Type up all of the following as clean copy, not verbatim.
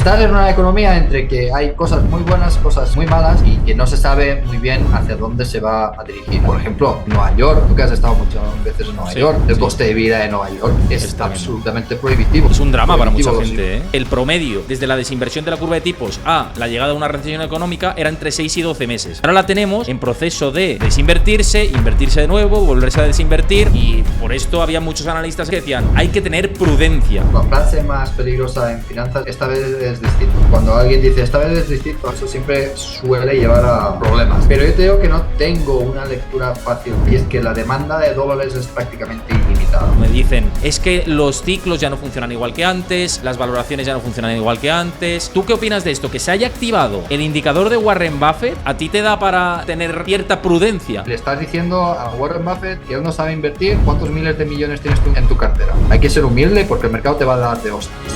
Estás en una economía entre que hay cosas muy buenas, cosas muy malas y que no se sabe muy bien hacia dónde se va a dirigir. Por ejemplo, Nueva York, tú que has estado muchas veces en Nueva York, el coste de vida de Nueva York es absolutamente prohibitivo. Es un drama para mucha gente, ¿eh? El promedio, desde la desinversión de la curva de tipos a la llegada de una recesión económica, era entre 6 y 12 meses. Ahora la tenemos en proceso de desinvertirse, invertirse de nuevo, volverse a desinvertir, y por esto había muchos analistas que decían, hay que tener prudencia. La frase más peligrosa en finanzas, esta vez es distinto. Cuando alguien dice esta vez es distinto, eso siempre suele llevar a problemas. Pero yo te digo que no tengo una lectura fácil, y es que la demanda de dólares es prácticamente ilimitada. Me dicen, es que los ciclos ya no funcionan igual que antes, las valoraciones ya no funcionan igual que antes. ¿Tú qué opinas de esto? Que se haya activado el indicador de Warren Buffett, ¿a ti te da para tener cierta prudencia? Le estás diciendo a Warren Buffett que él no sabe invertir, ¿cuántos miles de millones tienes tú en tu cartera? Hay que ser humilde porque el mercado te va a dar de hostias.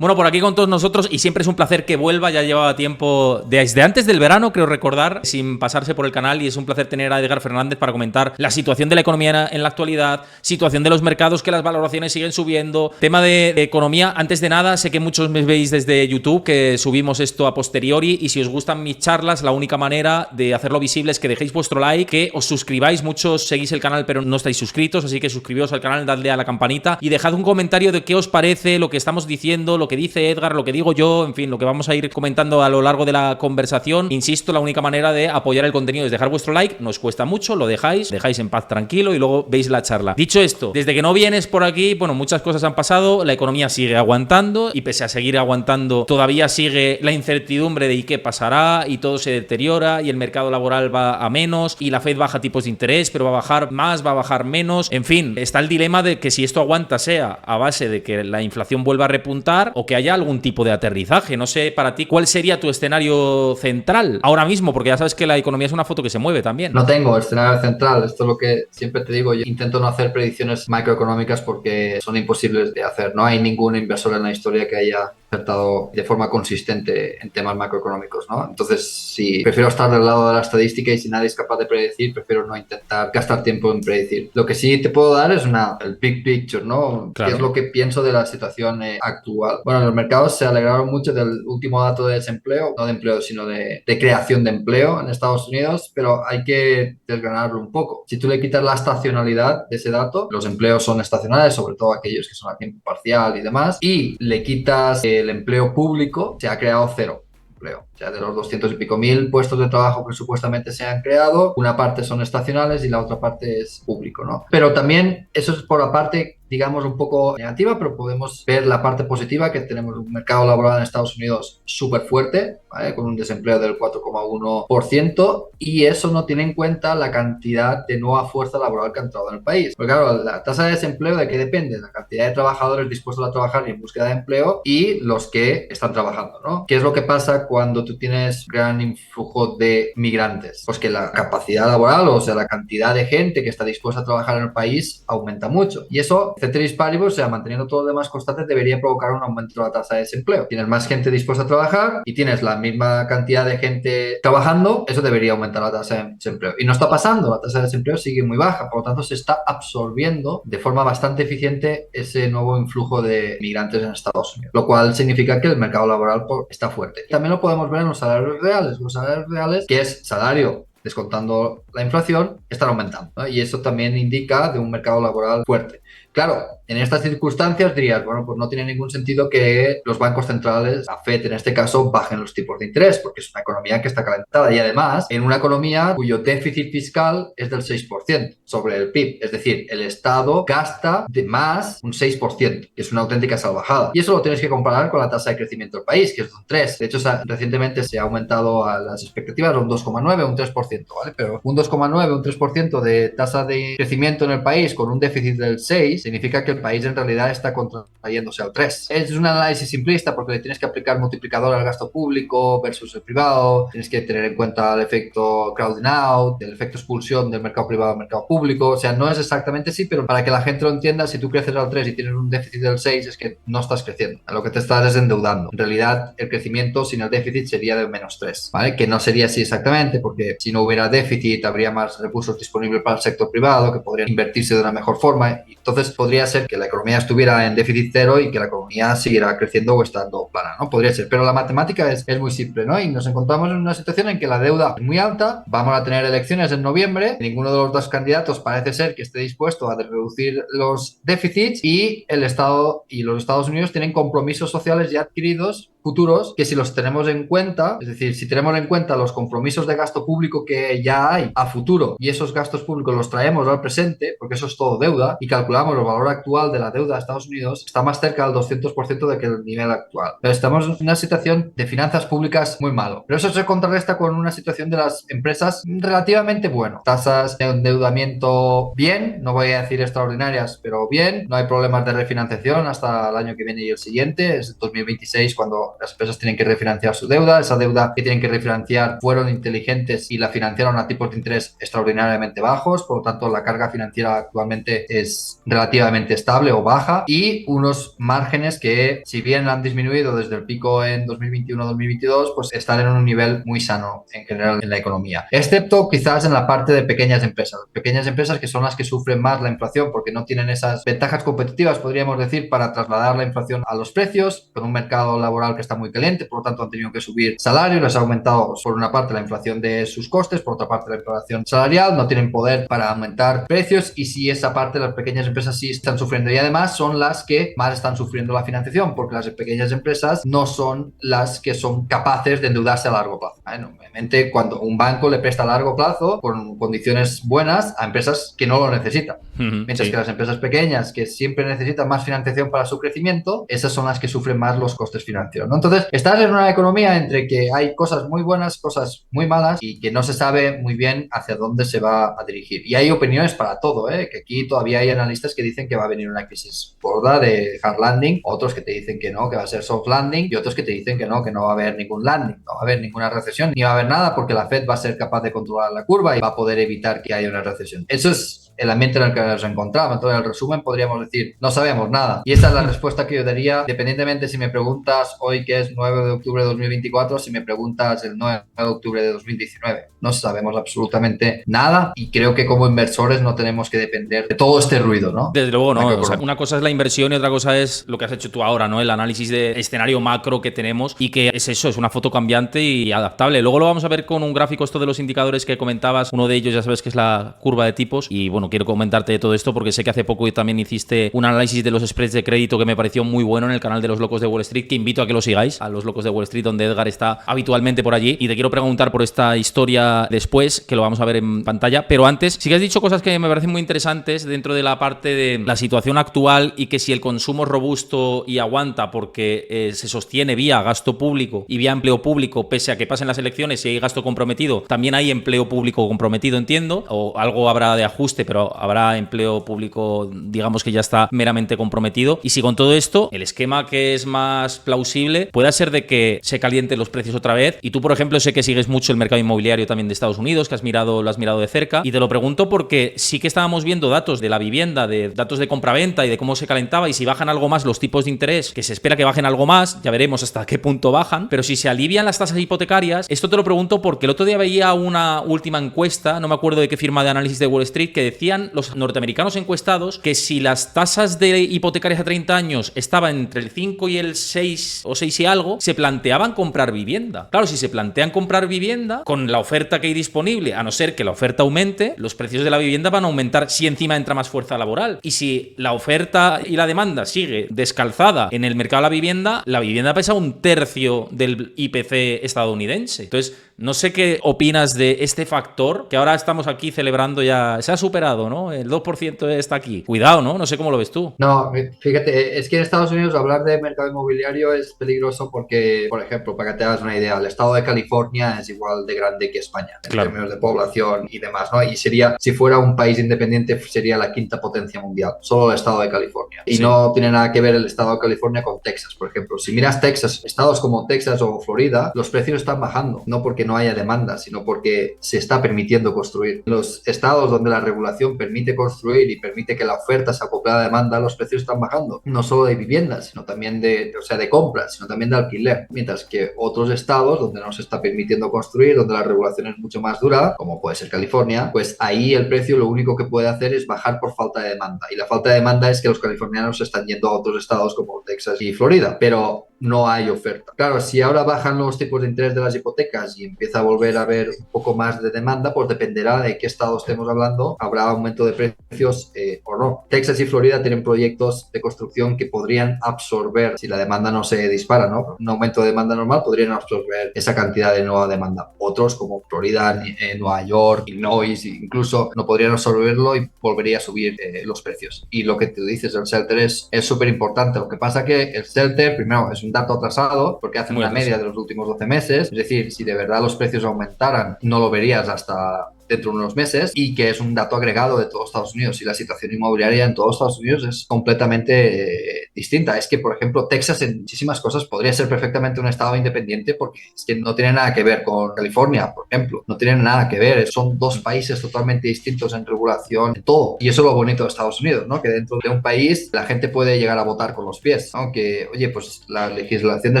Bueno, por aquí con todos nosotros, y siempre es un placer que vuelva. Ya llevaba tiempo, desde antes del verano, creo recordar, sin pasarse por el canal, y es un placer tener a Edgar Fernández para comentar la situación de la economía en la actualidad, situación de los mercados, que las valoraciones siguen subiendo, tema de economía. Antes de nada, sé que muchos me veis desde YouTube, que subimos esto a posteriori, y si os gustan mis charlas, la única manera de hacerlo visible es que dejéis vuestro like, que os suscribáis. Muchos seguís el canal pero no estáis suscritos, así que suscribíos al canal, dadle a la campanita y dejad un comentario de qué os parece lo que estamos diciendo, lo que dice Edgar, lo que digo yo, en fin, lo que vamos a ir comentando a lo largo de la conversación. Insisto, la única manera de apoyar el contenido es dejar vuestro like, no os cuesta mucho, lo dejáis en paz, tranquilo, y luego veis la charla. Dicho esto, desde que no vienes por aquí, bueno, muchas cosas han pasado, la economía sigue aguantando, y pese a seguir aguantando, todavía sigue la incertidumbre de ¿y qué pasará? Y todo se deteriora, y el mercado laboral va a menos, y la Fed baja tipos de interés, pero va a bajar más, va a bajar menos. En fin, está el dilema de que si esto aguanta sea a base de que la inflación vuelva a repuntar o que haya algún tipo de aterrizaje. No sé, para ti, ¿cuál sería tu escenario central ahora mismo? Porque ya sabes que la economía es una foto que se mueve también. No tengo escenario central, esto es lo que siempre te digo. Yo intento no hacer predicciones macroeconómicas porque son imposibles de hacer. No hay ningún inversor en la historia que haya acertado de forma consistente en temas macroeconómicos, ¿no? Entonces, si prefiero estar del lado de la estadística, y si nadie es capaz de predecir, prefiero no intentar gastar tiempo en predecir. Lo que sí te puedo dar es el big picture, ¿no? Claro. ¿Qué es lo que pienso de la situación actual? Bueno, los mercados se alegraron mucho del último dato de desempleo, no de empleo, sino de creación de empleo en Estados Unidos, pero hay que desgranarlo un poco. Si tú le quitas la estacionalidad de ese dato, los empleos son estacionales, sobre todo aquellos que son a tiempo parcial y demás, y le quitas el empleo público, se ha creado cero empleo. O sea, de los 200 y pico mil puestos de trabajo que supuestamente se han creado, una parte son estacionales y la otra parte es público, ¿no? Pero también eso es por la parte, digamos, un poco negativa, pero podemos ver la parte positiva, que tenemos un mercado laboral en Estados Unidos súper fuerte, ¿vale? Con un desempleo del 4,1%, y eso no tiene en cuenta la cantidad de nueva fuerza laboral que ha entrado en el país. Porque claro, la tasa de desempleo, ¿de qué depende? La cantidad de trabajadores dispuestos a trabajar y en búsqueda de empleo, y los que están trabajando, ¿no? ¿Qué es lo que pasa cuando tú tienes gran influjo de migrantes? Pues que la capacidad laboral, o sea, la cantidad de gente que está dispuesta a trabajar en el país aumenta mucho. Y eso, ceteris paribus, o sea, manteniendo todo lo demás constante, debería provocar un aumento de la tasa de desempleo. Tienes más gente dispuesta a trabajar y tienes la misma cantidad de gente trabajando, eso debería aumentar la tasa de desempleo. Y no está pasando, la tasa de desempleo sigue muy baja, por lo tanto se está absorbiendo de forma bastante eficiente ese nuevo influjo de migrantes en Estados Unidos, lo cual significa que el mercado laboral está fuerte. También lo podemos ver en los salarios reales. Los salarios reales, que es salario descontando la inflación, están aumentando, ¿no? Y eso también indica de un mercado laboral fuerte. Claro, en estas circunstancias dirías, bueno, pues no tiene ningún sentido que los bancos centrales, la Fed en este caso, bajen los tipos de interés, porque es una economía que está calentada, y además en una economía cuyo déficit fiscal es del 6% sobre el PIB. Es decir, el Estado gasta de más un 6%, que es una auténtica salvajada. Y eso lo tienes que comparar con la tasa de crecimiento del país, que es un 3%. De hecho, recientemente se ha aumentado a las expectativas a un 2,9, un 3%, ¿vale? Pero un 2,9, un 3% de tasa de crecimiento en el país con un déficit del 6%, significa que el país en realidad está contrayéndose al 3. Es un análisis simplista porque le tienes que aplicar multiplicador al gasto público versus el privado, tienes que tener en cuenta el efecto crowding out, el efecto expulsión del mercado privado al mercado público, o sea, no es exactamente así, pero para que la gente lo entienda, si tú creces al 3 y tienes un déficit del 6, es que no estás creciendo, a lo que te estás es endeudando. En realidad, el crecimiento sin el déficit sería de -3, ¿vale? Que no sería así exactamente, porque si no hubiera déficit, habría más recursos disponibles para el sector privado, que podrían invertirse de una mejor forma, y entonces podría ser que la economía estuviera en déficit cero y que la economía siguiera creciendo o estando plana, ¿no? Podría ser, pero la matemática es muy simple, ¿no? Y nos encontramos en una situación en que la deuda es muy alta, vamos a tener elecciones en noviembre, ninguno de los dos candidatos parece ser que esté dispuesto a reducir los déficits y el Estado y los Estados Unidos tienen compromisos sociales ya adquiridos futuros que si los tenemos en cuenta, es decir, si tenemos en cuenta los compromisos de gasto público que ya hay a futuro y esos gastos públicos los traemos al presente, porque eso es todo deuda, y calculamos el valor actual de la deuda de Estados Unidos, está más cerca del 200% de que el nivel actual. Pero estamos en una situación de finanzas públicas muy malo. Pero eso se contrarresta con una situación de las empresas relativamente bueno. Tasas de endeudamiento bien, no voy a decir extraordinarias, pero bien. No hay problemas de refinanciación hasta el año que viene y el siguiente. Es 2026 cuando las empresas tienen que refinanciar su deuda. Esa deuda que tienen que refinanciar fueron inteligentes y la financiaron a tipos de interés extraordinariamente bajos. Por lo tanto, la carga financiera actualmente es relativamente estable o baja y unos márgenes que, si bien han disminuido desde el pico en 2021-2022, pues están en un nivel muy sano en general en la economía. Excepto quizás en la parte de pequeñas empresas. Pequeñas empresas que son las que sufren más la inflación porque no tienen esas ventajas competitivas, podríamos decir, para trasladar la inflación a los precios, con un mercado laboral que está muy caliente, por lo tanto han tenido que subir salarios, les ha aumentado por una parte la inflación de sus costes, por otra parte la inflación salarial, no tienen poder para aumentar precios y si esa parte las pequeñas empresas sí están sufriendo y además son las que más están sufriendo la financiación porque las pequeñas empresas no son las que son capaces de endeudarse a largo plazo. Obviamente cuando un banco le presta a largo plazo con condiciones buenas a empresas que no lo necesitan. Mientras que las empresas pequeñas que siempre necesitan más financiación para su crecimiento, esas son las que sufren más los costes financieros, ¿no? Entonces, estás en una economía entre que hay cosas muy buenas, cosas muy malas y que no se sabe muy bien hacia dónde se va a dirigir. Y hay opiniones para todo, ¿eh? Que aquí todavía hay analistas que dicen que va a venir una crisis gorda de hard landing, otros que te dicen que no, que va a ser soft landing y otros que te dicen que no va a haber ningún landing, no va a haber ninguna recesión, ni va a haber nada porque la Fed va a ser capaz de controlar la curva y va a poder evitar que haya una recesión. Eso es el ambiente en el que nos encontramos. Entonces, en resumen, podríamos decir, no sabemos nada. Y esa es la respuesta que yo daría, independientemente si me preguntas hoy, que es 9 de octubre de 2024, si me preguntas el 9 de octubre de 2019. No sabemos absolutamente nada y creo que como inversores no tenemos que depender de todo este ruido, ¿no? Desde luego, no. O sea, una cosa es la inversión y otra cosa es lo que has hecho tú ahora, ¿no? El análisis de escenario macro que tenemos y que es eso, es una foto cambiante y adaptable. Luego lo vamos a ver con un gráfico, esto de los indicadores que comentabas. Uno de ellos ya sabes que es la curva de tipos y bueno, quiero comentarte de todo esto porque sé que hace poco también hiciste un análisis de los spreads de crédito que me pareció muy bueno en el canal de los Locos de Wall Street, que invito a que lo sigáis, a los Locos de Wall Street, donde Edgar está habitualmente por allí. Y te quiero preguntar por esta historia después, que lo vamos a ver en pantalla. Pero antes, sí que has dicho cosas que me parecen muy interesantes dentro de la parte de la situación actual y que si el consumo es robusto y aguanta porque se sostiene vía gasto público y vía empleo público, pese a que pasen las elecciones y hay gasto comprometido, también hay empleo público comprometido, entiendo, o algo habrá de ajuste, pero habrá empleo público, digamos que ya está meramente comprometido. Y si con todo esto, el esquema que es más plausible puede ser de que se calienten los precios otra vez. Y tú, por ejemplo, sé que sigues mucho el mercado inmobiliario también de Estados Unidos, que lo has mirado de cerca. Y te lo pregunto porque sí que estábamos viendo datos de la vivienda, de datos de compraventa y de cómo se calentaba. Y si bajan algo más los tipos de interés, que se espera que bajen algo más, ya veremos hasta qué punto bajan. Pero si se alivian las tasas hipotecarias, esto te lo pregunto porque el otro día veía una última encuesta, no me acuerdo de qué firma de análisis de Wall Street, que decían los norteamericanos encuestados que si las tasas de hipotecarias a 30 años estaban entre el 5 y el 6 o 6 y algo, se planteaban comprar vivienda. Claro, si se plantean comprar vivienda, con la oferta que hay disponible, a no ser que la oferta aumente, los precios de la vivienda van a aumentar si encima entra más fuerza laboral. Y si la oferta y la demanda sigue descalzada en el mercado de la vivienda pesa un tercio del IPC estadounidense. Entonces, no sé qué opinas de este factor, que ahora estamos aquí celebrando ya, se ha superado, ¿no? El 2% está aquí. Cuidado, ¿no? No sé cómo lo ves tú. No, fíjate, es que en Estados Unidos hablar de mercado inmobiliario es peligroso peligroso porque, por ejemplo, para que te hagas una idea, el estado de California es igual de grande que España en Claro. términos de población y demás, ¿no? Y sería, si fuera un país independiente, sería la quinta potencia mundial, solo el estado de California. Y Sí. no tiene nada que ver el estado de California con Texas, por ejemplo. Si miras Texas, estados como Texas o Florida, los precios están bajando, no porque no haya demanda, sino porque se está permitiendo construir. Los estados donde la regulación permite construir y permite que la oferta se acople a la demanda, los precios están bajando, no solo de viviendas, sino también de compras, sino también de alquiler. Mientras que otros estados donde no se está permitiendo construir, donde la regulación es mucho más dura, como puede ser California, pues ahí el precio lo único que puede hacer es bajar por falta de demanda. Y la falta de demanda es que los californianos se están yendo a otros estados como Texas y Florida, pero no hay oferta. Claro, si ahora bajan los tipos de interés de las hipotecas y empieza a volver a haber un poco más de demanda, pues dependerá de qué estado estemos hablando, habrá aumento de precios o no. Texas y Florida tienen proyectos de construcción que podrían absorber, si la demanda no se dispara, ¿no? Un aumento de demanda normal podrían absorber esa cantidad de nueva demanda. Otros, como Florida, Nueva York, Illinois, incluso no podrían absorberlo y volvería a subir los precios. Y lo que tú dices, el shelter es súper importante. Lo que pasa que el shelter, primero, es un dato atrasado porque hacen una media de los últimos 12 meses. Es decir, si de verdad los precios aumentaran, no lo verías hasta dentro de unos meses, y que es un dato agregado de todos Estados Unidos, y la situación inmobiliaria en todos Estados Unidos es completamente distinta. Es que, por ejemplo, Texas en muchísimas cosas podría ser perfectamente un estado independiente porque es que no tiene nada que ver con California, por ejemplo. No tienen nada que ver. Son dos países totalmente distintos en regulación, en todo. Y eso es lo bonito de Estados Unidos, ¿no? Que dentro de un país la gente puede llegar a votar con los pies. Aunque, oye, pues la legislación de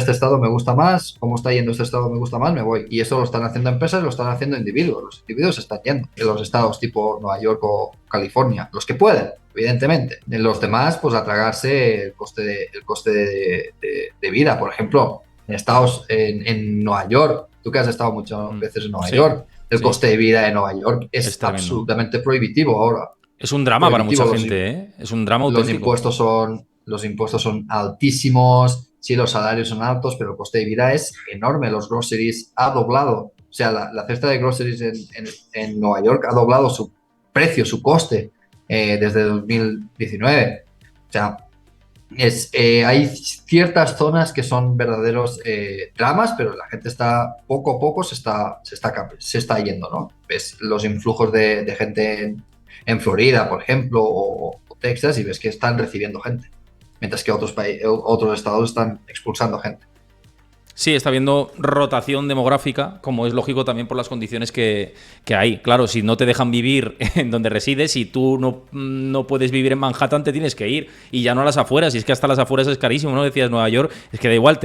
este estado me gusta más, cómo está yendo este estado me gusta más, me voy. Y eso lo están haciendo empresas, lo están haciendo individuos. Los individuos están yendo en los estados tipo Nueva York o California, los que pueden, evidentemente. En los demás, pues a tragarse el coste de vida. Por ejemplo, en Nueva York, tú que has estado muchas veces en Nueva York, el coste de vida de Nueva York es absolutamente prohibitivo ahora. Es un drama para mucha gente, ¿eh? Es un drama auténtico. Los impuestos son altísimos, sí, los salarios son altos, pero el coste de vida es enorme. Los groceries ha doblado. O sea, la cesta de groceries en Nueva York ha doblado su precio, su coste, desde 2019. O sea, hay ciertas zonas que son verdaderos dramas, pero la gente poco a poco se está yendo, ¿no? Ves los influjos de gente en Florida, por ejemplo, o Texas, y ves que están recibiendo gente, mientras que otros estados están expulsando gente. Sí, está habiendo rotación demográfica, como es lógico también por las condiciones que hay. Claro, si no te dejan vivir en donde resides, si tú no puedes vivir en Manhattan, te tienes que ir. Y ya no a las afueras, y es que hasta las afueras es carísimo, ¿no? Decías Nueva York, es que da igual,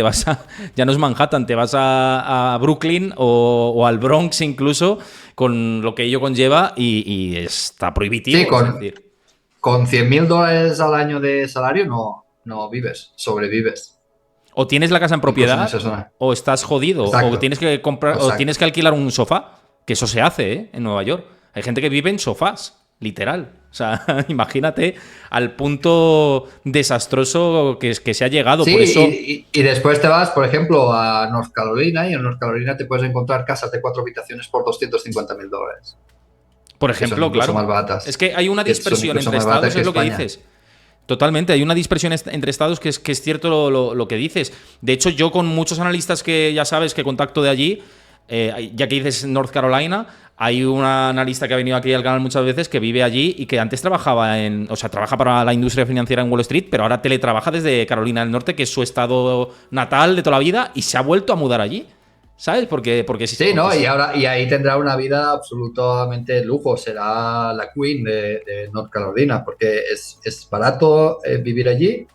ya no es Manhattan, te vas a Brooklyn o al Bronx incluso, con lo que ello conlleva, y está prohibitivo. Sí, con $100,000 al año de salario no vives, sobrevives. O tienes la casa en propiedad, o estás jodido. Exacto. O tienes que comprar, o tienes que alquilar un sofá, que eso se hace, en Nueva York. Hay gente que vive en sofás, literal. O sea, imagínate al punto desastroso que se ha llegado. Sí, por eso... y después te vas, por ejemplo, a North Carolina, y en North Carolina te puedes encontrar casas de 4 habitaciones por $250,000. Por ejemplo, claro. Más baratas. Es que hay una dispersión entre estados, es lo que dices. Totalmente, hay una dispersión entre estados que es cierto lo que dices. De hecho, yo con muchos analistas que ya sabes que contacto de allí, ya que dices North Carolina, hay un analista que ha venido aquí al canal muchas veces que vive allí y que antes trabaja para la industria financiera en Wall Street, pero ahora teletrabaja desde Carolina del Norte, que es su estado natal de toda la vida, y se ha vuelto a mudar allí. ¿Sabes? Porque sí, ¿no? Y ahí tendrá una vida absolutamente lujo. Será la queen de North Carolina, porque es barato vivir allí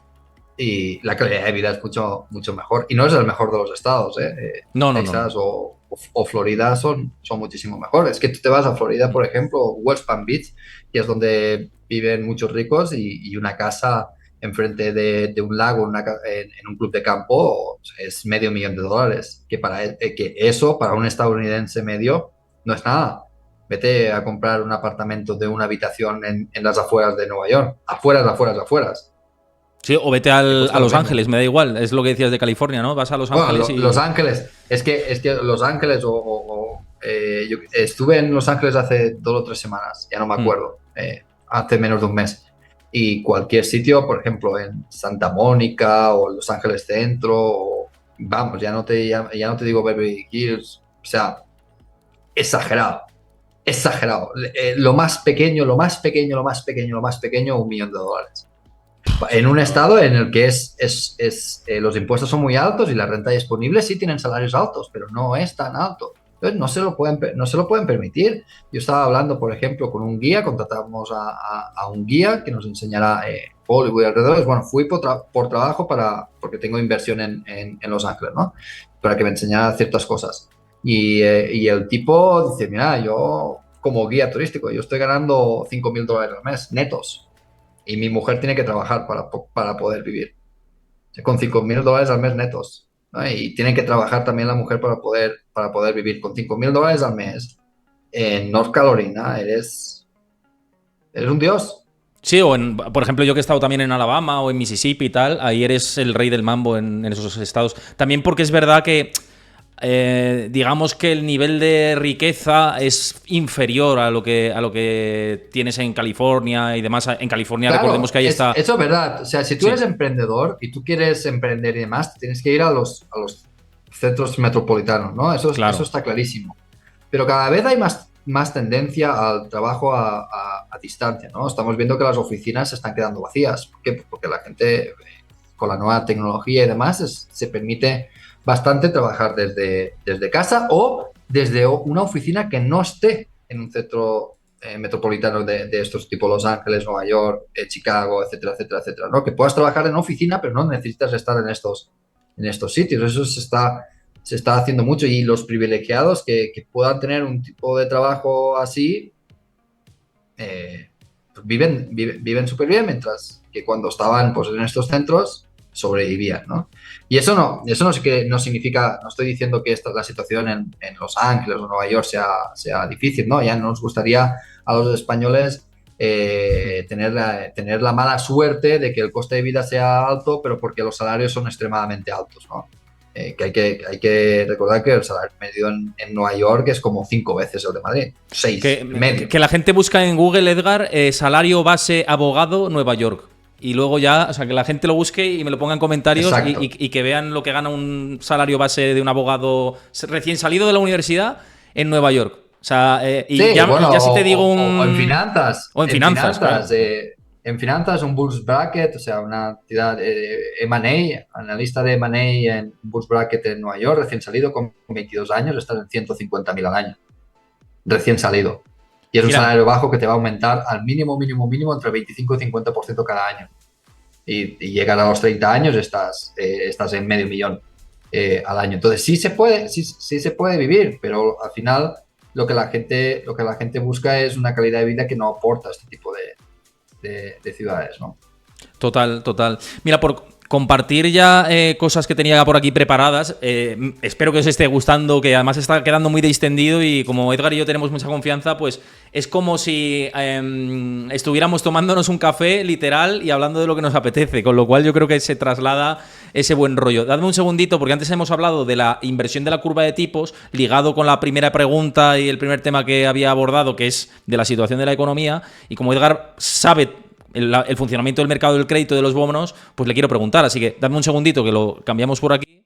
y la calidad de vida es mucho, mucho mejor. Y no es el mejor de los estados, ¿eh? Texas o Florida son muchísimo mejores. Es que tú te vas a Florida, por ejemplo, West Palm Beach, que es donde viven muchos ricos, y una casa enfrente de un lago en un club de campo es $500,000, que eso para un estadounidense medio no es nada. Vete a comprar un apartamento de una habitación en las afueras de Nueva York, afueras. Sí, o vete a Los Ángeles, me da igual, es lo que decías de California, ¿no? Vas a Los Ángeles Los Ángeles, es que Los Ángeles yo estuve en Los Ángeles hace 2 o 3 semanas, ya no me acuerdo, hace menos de un mes. Y cualquier sitio, por ejemplo, en Santa Mónica o en Los Ángeles Centro vamos, ya no te digo Beverly Hills, o sea, exagerado, exagerado. Lo más pequeño, lo más pequeño, lo más pequeño, lo más pequeño, $1 millón. En un estado en el que los impuestos son muy altos y la renta disponible sí tienen salarios altos, pero no es tan alto. Entonces no se lo pueden permitir. Yo estaba hablando, por ejemplo, con un guía, contratamos a un guía que nos enseñará Hollywood y alrededores. Bueno, fui por trabajo porque tengo inversión en Los Ángeles, ¿no? Para que me enseñara ciertas cosas. Y el tipo dice, mira, yo como guía turístico, yo estoy ganando $5.000 al mes netos y mi mujer tiene que trabajar para poder vivir. O sea, con $5.000 al mes netos, ¿no? Y tiene que trabajar también la mujer para poder vivir. Con $5.000 al mes en North Carolina eres un dios. Sí, por ejemplo, yo que he estado también en Alabama o en Mississippi y tal, ahí eres el rey del mambo en esos estados. También porque es verdad que digamos que el nivel de riqueza es inferior a lo que tienes en California y demás. En California recordemos Claro, que ahí está. eso es verdad. O sea, si tú Sí, eres emprendedor y tú quieres emprender y demás, tienes que ir a los centros metropolitanos, ¿no? Eso claro. está clarísimo. Pero cada vez hay más tendencia al trabajo a distancia, ¿no? Estamos viendo que las oficinas se están quedando vacías. ¿Por qué? Porque la gente, con la nueva tecnología y demás, se permite bastante trabajar desde casa o desde una oficina que no esté en un centro metropolitano de estos tipos Los Ángeles, Nueva York, Chicago, etcétera, etcétera, etcétera, ¿no? Que puedas trabajar en oficina, pero no necesitas estar en estos sitios. Eso se está haciendo mucho y los privilegiados que puedan tener un tipo de trabajo así, pues viven súper bien, mientras que cuando estaban pues, en estos centros sobrevivían, ¿no? Y eso no, no significa, no estoy diciendo que la situación en Los Ángeles o Nueva York sea difícil, ¿no? Ya nos gustaría a los españoles tener la mala suerte de que el coste de vida sea alto, pero porque los salarios son extremadamente altos, ¿no? Que hay que recordar que el salario medio en Nueva York es como 5 veces el de Madrid, 6 y medio. Que la gente busca en Google, Edgar, salario base abogado Nueva York. Y luego ya, o sea, que la gente lo busque y me lo ponga en comentarios y, Exacto. y que vean lo que gana un salario base de un abogado recién salido de la universidad en Nueva York. O sea, y Sí, bueno, ya si te digo o en un... finanzas, O en finanzas, claro. en finanzas un bulge bracket, o sea, una entidad M&A, analista de M&A en bulge bracket en Nueva York, recién salido con 22 años, estás en 150.000 al año, recién salido. Y es un Mira, salario bajo que te va a aumentar al mínimo, mínimo, mínimo entre 25 y 50% cada año. Y llegar a los 30 años estás en medio millón al año. Entonces sí se puede vivir, pero al final lo que la gente busca es una calidad de vida que no aporta este tipo de ciudades, ¿no? total, total. Mira, por compartir ya cosas que tenía por aquí preparadas, espero que os esté gustando, que además está quedando muy distendido y como Edgar y yo tenemos mucha confianza, pues es como si estuviéramos tomándonos un café literal y hablando de lo que nos apetece, con lo cual yo creo que se traslada ese buen rollo. Dadme un segundito, porque antes hemos hablado de la inversión de la curva de tipos, ligado con la primera pregunta y el primer tema que había abordado, que es de la situación de la economía, y como Edgar sabe el funcionamiento del mercado del crédito de los bonos, pues le quiero preguntar. Así que dame un segundito que lo cambiamos por aquí.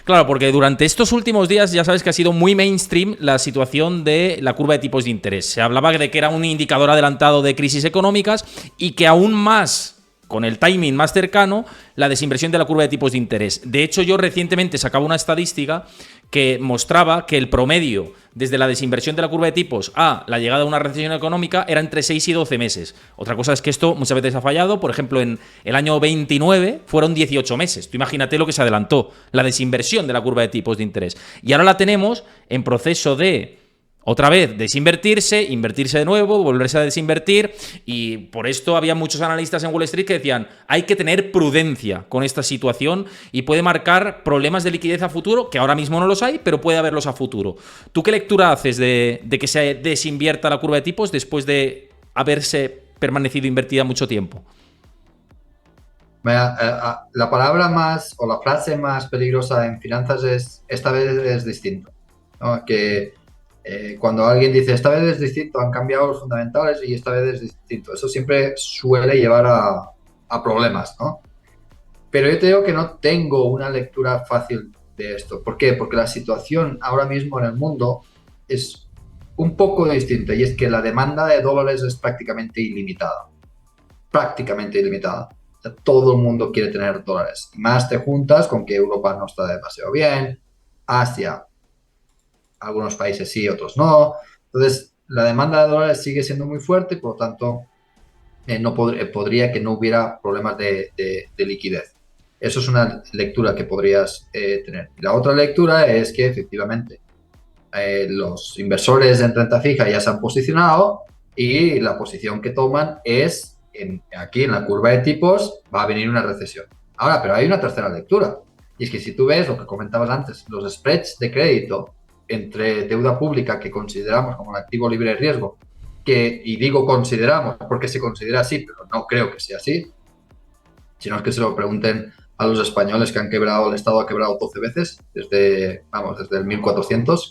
Claro, porque durante estos últimos días ya sabes que ha sido muy mainstream la situación de la curva de tipos de interés. Se hablaba de que era un indicador adelantado de crisis económicas y que aún más, con el timing más cercano, la desinversión de la curva de tipos de interés. De hecho, yo recientemente sacaba una estadística que mostraba que el promedio desde la desinversión de la curva de tipos a la llegada de una recesión económica era entre 6 y 12 meses. Otra cosa es que esto muchas veces ha fallado. Por ejemplo, en el año 29 fueron 18 meses. Tú imagínate lo que se adelantó, la desinversión de la curva de tipos de interés. Y ahora la tenemos en proceso de otra vez desinvertirse, invertirse de nuevo, volverse a desinvertir, y por esto había muchos analistas en Wall Street que decían hay que tener prudencia con esta situación y puede marcar problemas de liquidez a futuro, que ahora mismo no los hay, pero puede haberlos a futuro. ¿Tú qué lectura haces de que se desinvierta la curva de tipos después de haberse permanecido invertida mucho tiempo? Mira, la palabra más o la frase más peligrosa en finanzas esta vez es distinto, ¿no? Que Cuando alguien dice, esta vez es distinto, han cambiado los fundamentales y esta vez es distinto, eso siempre suele llevar a problemas, ¿no? Pero yo te digo que no tengo una lectura fácil de esto. ¿Por qué? Porque la situación ahora mismo en el mundo es un poco distinta y es que la demanda de dólares es prácticamente ilimitada. Prácticamente ilimitada. O sea, todo el mundo quiere tener dólares. Y más te juntas con que Europa no está demasiado bien, Asia, algunos países sí, otros no. Entonces, la demanda de dólares sigue siendo muy fuerte, por lo tanto, no podría que no hubiera problemas de liquidez. Eso es una lectura que podrías tener. Y la otra lectura es que efectivamente los inversores en renta fija ya se han posicionado y la posición que toman es aquí en la curva de tipos va a venir una recesión. Ahora, pero hay una tercera lectura. Y es que si tú ves lo que comentabas antes, los spreads de crédito entre deuda pública que consideramos como un activo libre de riesgo, y digo consideramos porque se considera así, pero no creo que sea así, sino es que se lo pregunten a los españoles que han quebrado, el Estado ha quebrado 12 veces desde el 1400,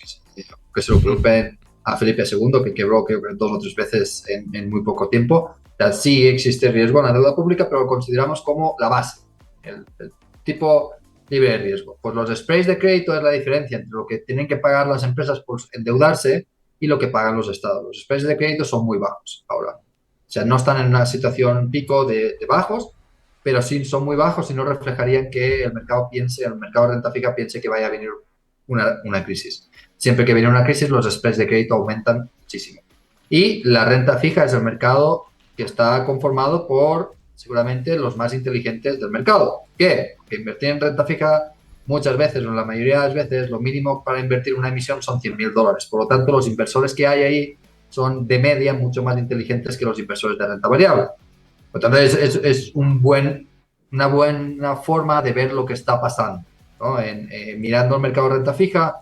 que se lo pregunten a Felipe II, que quebró creo que 2 o 3 veces en muy poco tiempo. O sea, sí existe riesgo en la deuda pública, pero lo consideramos como la base, el tipo libre de riesgo. Pues los spreads de crédito es la diferencia entre lo que tienen que pagar las empresas por endeudarse y lo que pagan los estados. Los spreads de crédito son muy bajos ahora. O sea, no están en una situación pico de bajos, pero sí son muy bajos y no reflejarían que el mercado de renta fija piense que vaya a venir una crisis. Siempre que viene una crisis, los spreads de crédito aumentan muchísimo. Y la renta fija es el mercado que está conformado por seguramente los más inteligentes del mercado. ¿Qué? Que invertir en renta fija muchas veces, o la mayoría de las veces, lo mínimo para invertir una emisión son $100.000. Por lo tanto, los inversores que hay ahí son de media mucho más inteligentes que los inversores de renta variable. Por lo tanto, es una buena forma de ver lo que está pasando, ¿no? Mirando el mercado de renta fija,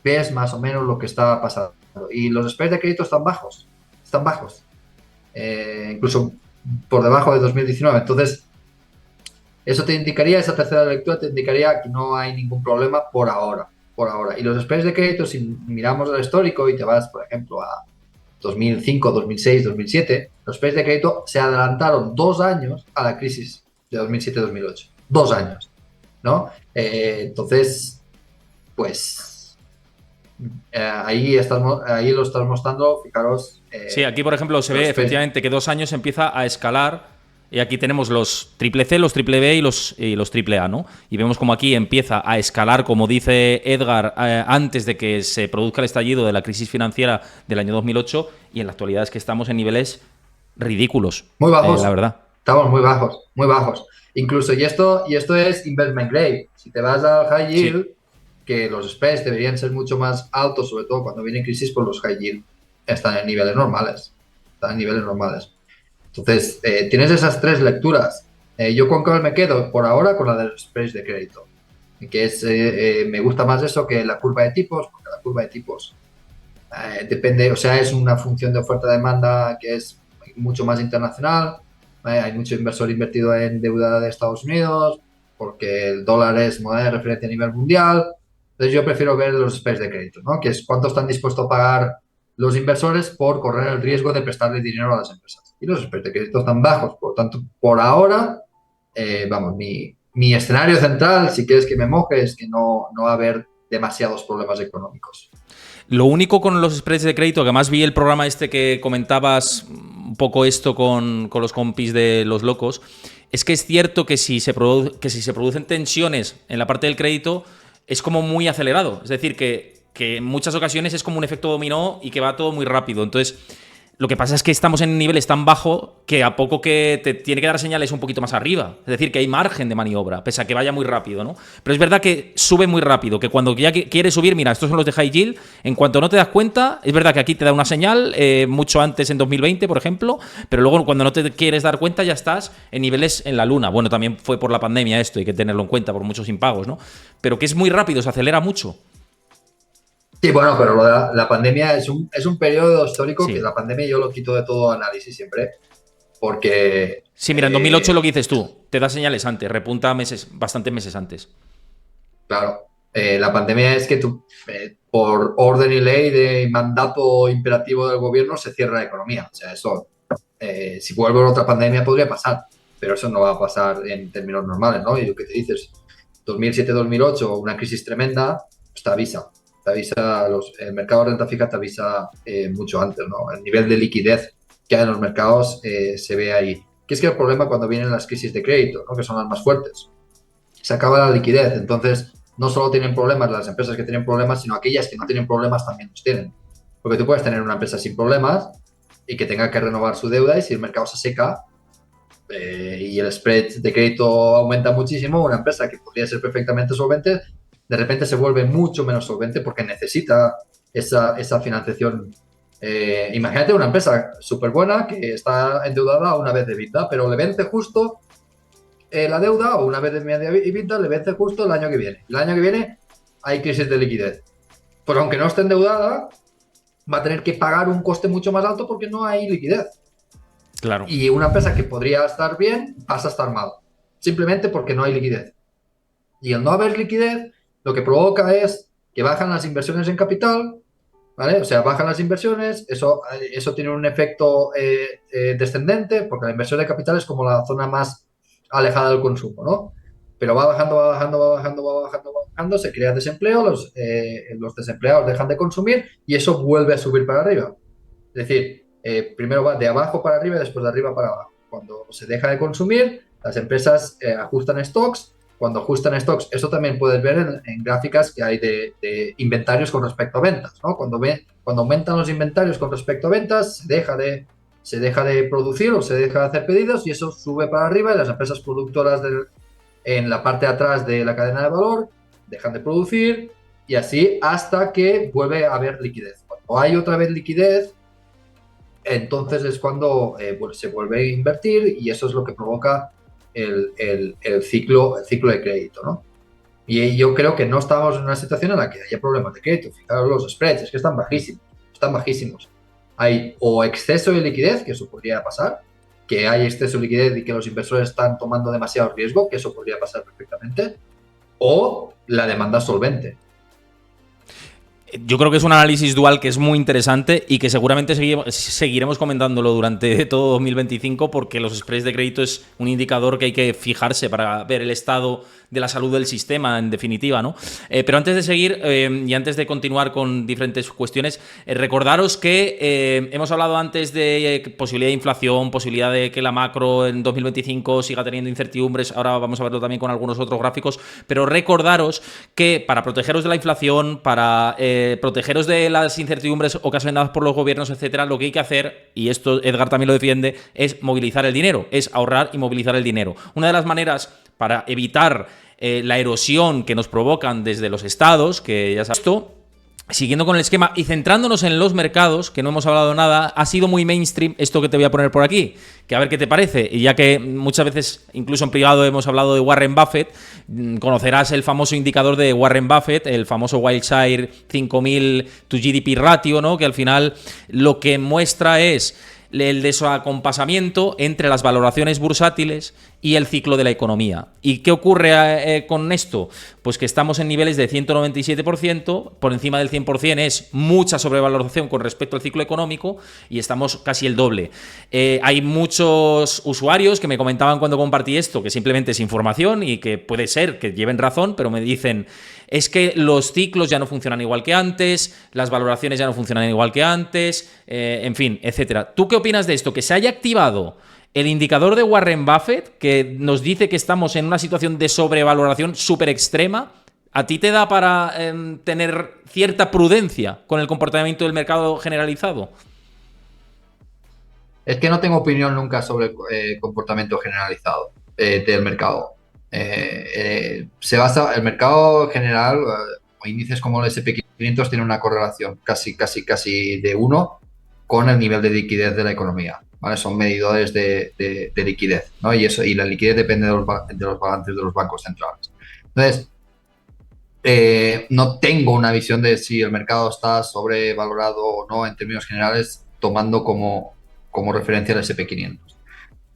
ves más o menos lo que está pasando. Y los spreads de crédito están bajos, incluso por debajo de 2019. Entonces, esa tercera lectura te indicaría que no hay ningún problema por ahora. Y los spreads de crédito, si miramos el histórico y te vas, por ejemplo, a 2005, 2006, 2007, los spreads de crédito se adelantaron 2 años a la crisis de 2007-2008. 2 años, ¿no? Entonces, pues ahí lo estás mostrando, fijaros. Sí, aquí por ejemplo se ve efectivamente que 2 años empieza a escalar. Y aquí tenemos los triple C, los triple B y los triple A, ¿no? Y vemos como aquí empieza a escalar, como dice Edgar, antes de que se produzca el estallido de la crisis financiera del año 2008, y en la actualidad es que estamos en niveles ridículos. Muy bajos. La verdad. Estamos muy bajos, muy bajos. Incluso, y esto es investment grade. Si te vas al high yield, sí, que los spreads deberían ser mucho más altos, sobre todo cuando viene crisis, pues los high yield están en niveles normales. Entonces, tienes esas 3 lecturas. Yo con cuál me quedo por ahora con la de los spreads de crédito, que es me gusta más eso que la curva de tipos, porque la curva de tipos depende, o sea, es una función de oferta-demanda que es mucho más internacional. Hay mucho inversor invertido en deuda de Estados Unidos, porque el dólar es moneda de referencia a nivel mundial. Entonces yo prefiero ver los spreads de crédito, ¿no? Que es cuánto están dispuestos a pagar los inversores por correr el riesgo de prestarle dinero a las empresas. Y los spreads de crédito están bajos. Por lo tanto, por ahora, mi escenario central, si quieres que me moje, es que no va a haber demasiados problemas económicos. Lo único con los spreads de crédito, que además vi el programa este que comentabas un poco esto con los compis de Los Locos, es que es cierto que si se producen tensiones en la parte del crédito, es como muy acelerado. Es decir, que en muchas ocasiones es como un efecto dominó y que va todo muy rápido. Entonces, lo que pasa es que estamos en niveles tan bajos que a poco que te tiene que dar señales un poquito más arriba. Es decir, que hay margen de maniobra, pese a que vaya muy rápido, ¿no? Pero es verdad que sube muy rápido, que cuando ya quieres subir, mira, estos son los de high yield, en cuanto no te das cuenta, es verdad que aquí te da una señal, mucho antes en 2020, por ejemplo, pero luego cuando no te quieres dar cuenta ya estás en niveles en la luna. Bueno, también fue por la pandemia esto, hay que tenerlo en cuenta, por muchos impagos, ¿no? Pero que es muy rápido, se acelera mucho. Sí, bueno, pero lo de la pandemia es un periodo histórico, sí, que la pandemia yo lo quito de todo análisis siempre, porque... Sí, mira, en 2008 lo que dices tú, te da señales antes, repunta bastantes meses antes. Claro, la pandemia es que tú por orden y ley de mandato imperativo del gobierno se cierra la economía. O sea, eso, si vuelve otra pandemia podría pasar, pero eso no va a pasar en términos normales, ¿no? Y lo que te dices, 2007-2008, una crisis tremenda, pues te avisa el mercado de renta fija te avisa mucho antes, ¿no? El nivel de liquidez que hay en los mercados se ve ahí. Que es que el problema cuando vienen las crisis de crédito, ¿no? Que son las más fuertes, se acaba la liquidez, entonces no solo tienen problemas las empresas que tienen problemas, sino aquellas que no tienen problemas también los tienen. Porque tú puedes tener una empresa sin problemas y que tenga que renovar su deuda y si el mercado se seca y el spread de crédito aumenta muchísimo, una empresa que podría ser perfectamente solvente, de repente se vuelve mucho menos solvente porque necesita esa financiación. Imagínate una empresa súper buena que está endeudada una vez de vida, pero le vence justo la deuda o una vez de media EBITDA le vence justo el año que viene. El año que viene hay crisis de liquidez. Pues aunque no esté endeudada, va a tener que pagar un coste mucho más alto porque no hay liquidez. Claro. Y una empresa que podría estar bien pasa a estar mal, simplemente porque no hay liquidez. Y el no haber liquidez lo que provoca es que bajan las inversiones en capital, ¿vale? O sea, bajan las inversiones, eso tiene un efecto descendente, porque la inversión de capital es como la zona más alejada del consumo, ¿no? Pero va bajando, va bajando, va bajando, va bajando, va bajando, se crea desempleo, los desempleados dejan de consumir y eso vuelve a subir para arriba. Es decir, primero va de abajo para arriba y después de arriba para abajo. Cuando se deja de consumir, las empresas ajustan stocks. Cuando ajustan stocks, eso también puedes ver en gráficas que hay de inventarios con respecto a ventas, ¿no? Cuando aumentan los inventarios con respecto a ventas, se deja de producir o se deja de hacer pedidos y eso sube para arriba y las empresas productoras en la parte de atrás de la cadena de valor dejan de producir y así hasta que vuelve a haber liquidez. Cuando hay otra vez liquidez, entonces es cuando se vuelve a invertir y eso es lo que provoca el ciclo de crédito, ¿no? Y yo creo que no estamos en una situación en la que haya problemas de crédito. Fijaros los spreads, es que están bajísimos. Hay o exceso de liquidez, que eso podría pasar, que hay exceso de liquidez y que los inversores están tomando demasiado riesgo, que eso podría pasar perfectamente, o la demanda solvente. Yo creo que es un análisis dual que es muy interesante y que seguramente seguiremos comentándolo durante todo 2025 porque los spreads de crédito es un indicador que hay que fijarse para ver el estado de la salud del sistema, en definitiva, ¿no? Pero antes de seguir y antes de continuar con diferentes cuestiones, recordaros que hemos hablado antes de posibilidad de inflación, posibilidad de que la macro en 2025 siga teniendo incertidumbres, ahora vamos a verlo también con algunos otros gráficos, pero recordaros que para protegeros de la inflación, para protegeros de las incertidumbres ocasionadas por los gobiernos, etcétera, lo que hay que hacer, y esto Edgar también lo defiende, es movilizar el dinero, es ahorrar y movilizar el dinero. Una de las maneras para evitar la erosión que nos provocan desde los estados, que ya sabes esto, siguiendo con el esquema y centrándonos en los mercados, que no hemos hablado nada, ha sido muy mainstream esto que te voy a poner por aquí, que a ver qué te parece, y ya que muchas veces, incluso en privado, hemos hablado de Warren Buffett, conocerás el famoso indicador de Warren Buffett, el famoso Wilshire 5000 to GDP ratio, ¿no? Que al final lo que muestra es el desacompasamiento entre las valoraciones bursátiles y el ciclo de la economía. ¿Y qué ocurre con esto? Pues que estamos en niveles de 197%, por encima del 100% es mucha sobrevaloración con respecto al ciclo económico y estamos casi el doble. Hay muchos usuarios que me comentaban cuando compartí esto que simplemente es información y que puede ser que lleven razón, pero me dicen es que los ciclos ya no funcionan igual que antes, las valoraciones ya no funcionan igual que antes, en fin, etcétera. ¿Tú qué opinas de esto? Que se haya activado el indicador de Warren Buffett, que nos dice que estamos en una situación de sobrevaloración súper extrema, ¿a ti te da para tener cierta prudencia con el comportamiento del mercado generalizado? Es que no tengo opinión nunca sobre el comportamiento generalizado del mercado. Se basa, el mercado general, o índices como el S&P 500 tiene una correlación casi de 1 con el nivel de liquidez de la economía, ¿vale? Son medidores de liquidez, ¿no? Y la liquidez depende de los balances de los bancos centrales. Entonces, no tengo una visión de si el mercado está sobrevalorado o no en términos generales, tomando como referencia el S&P 500.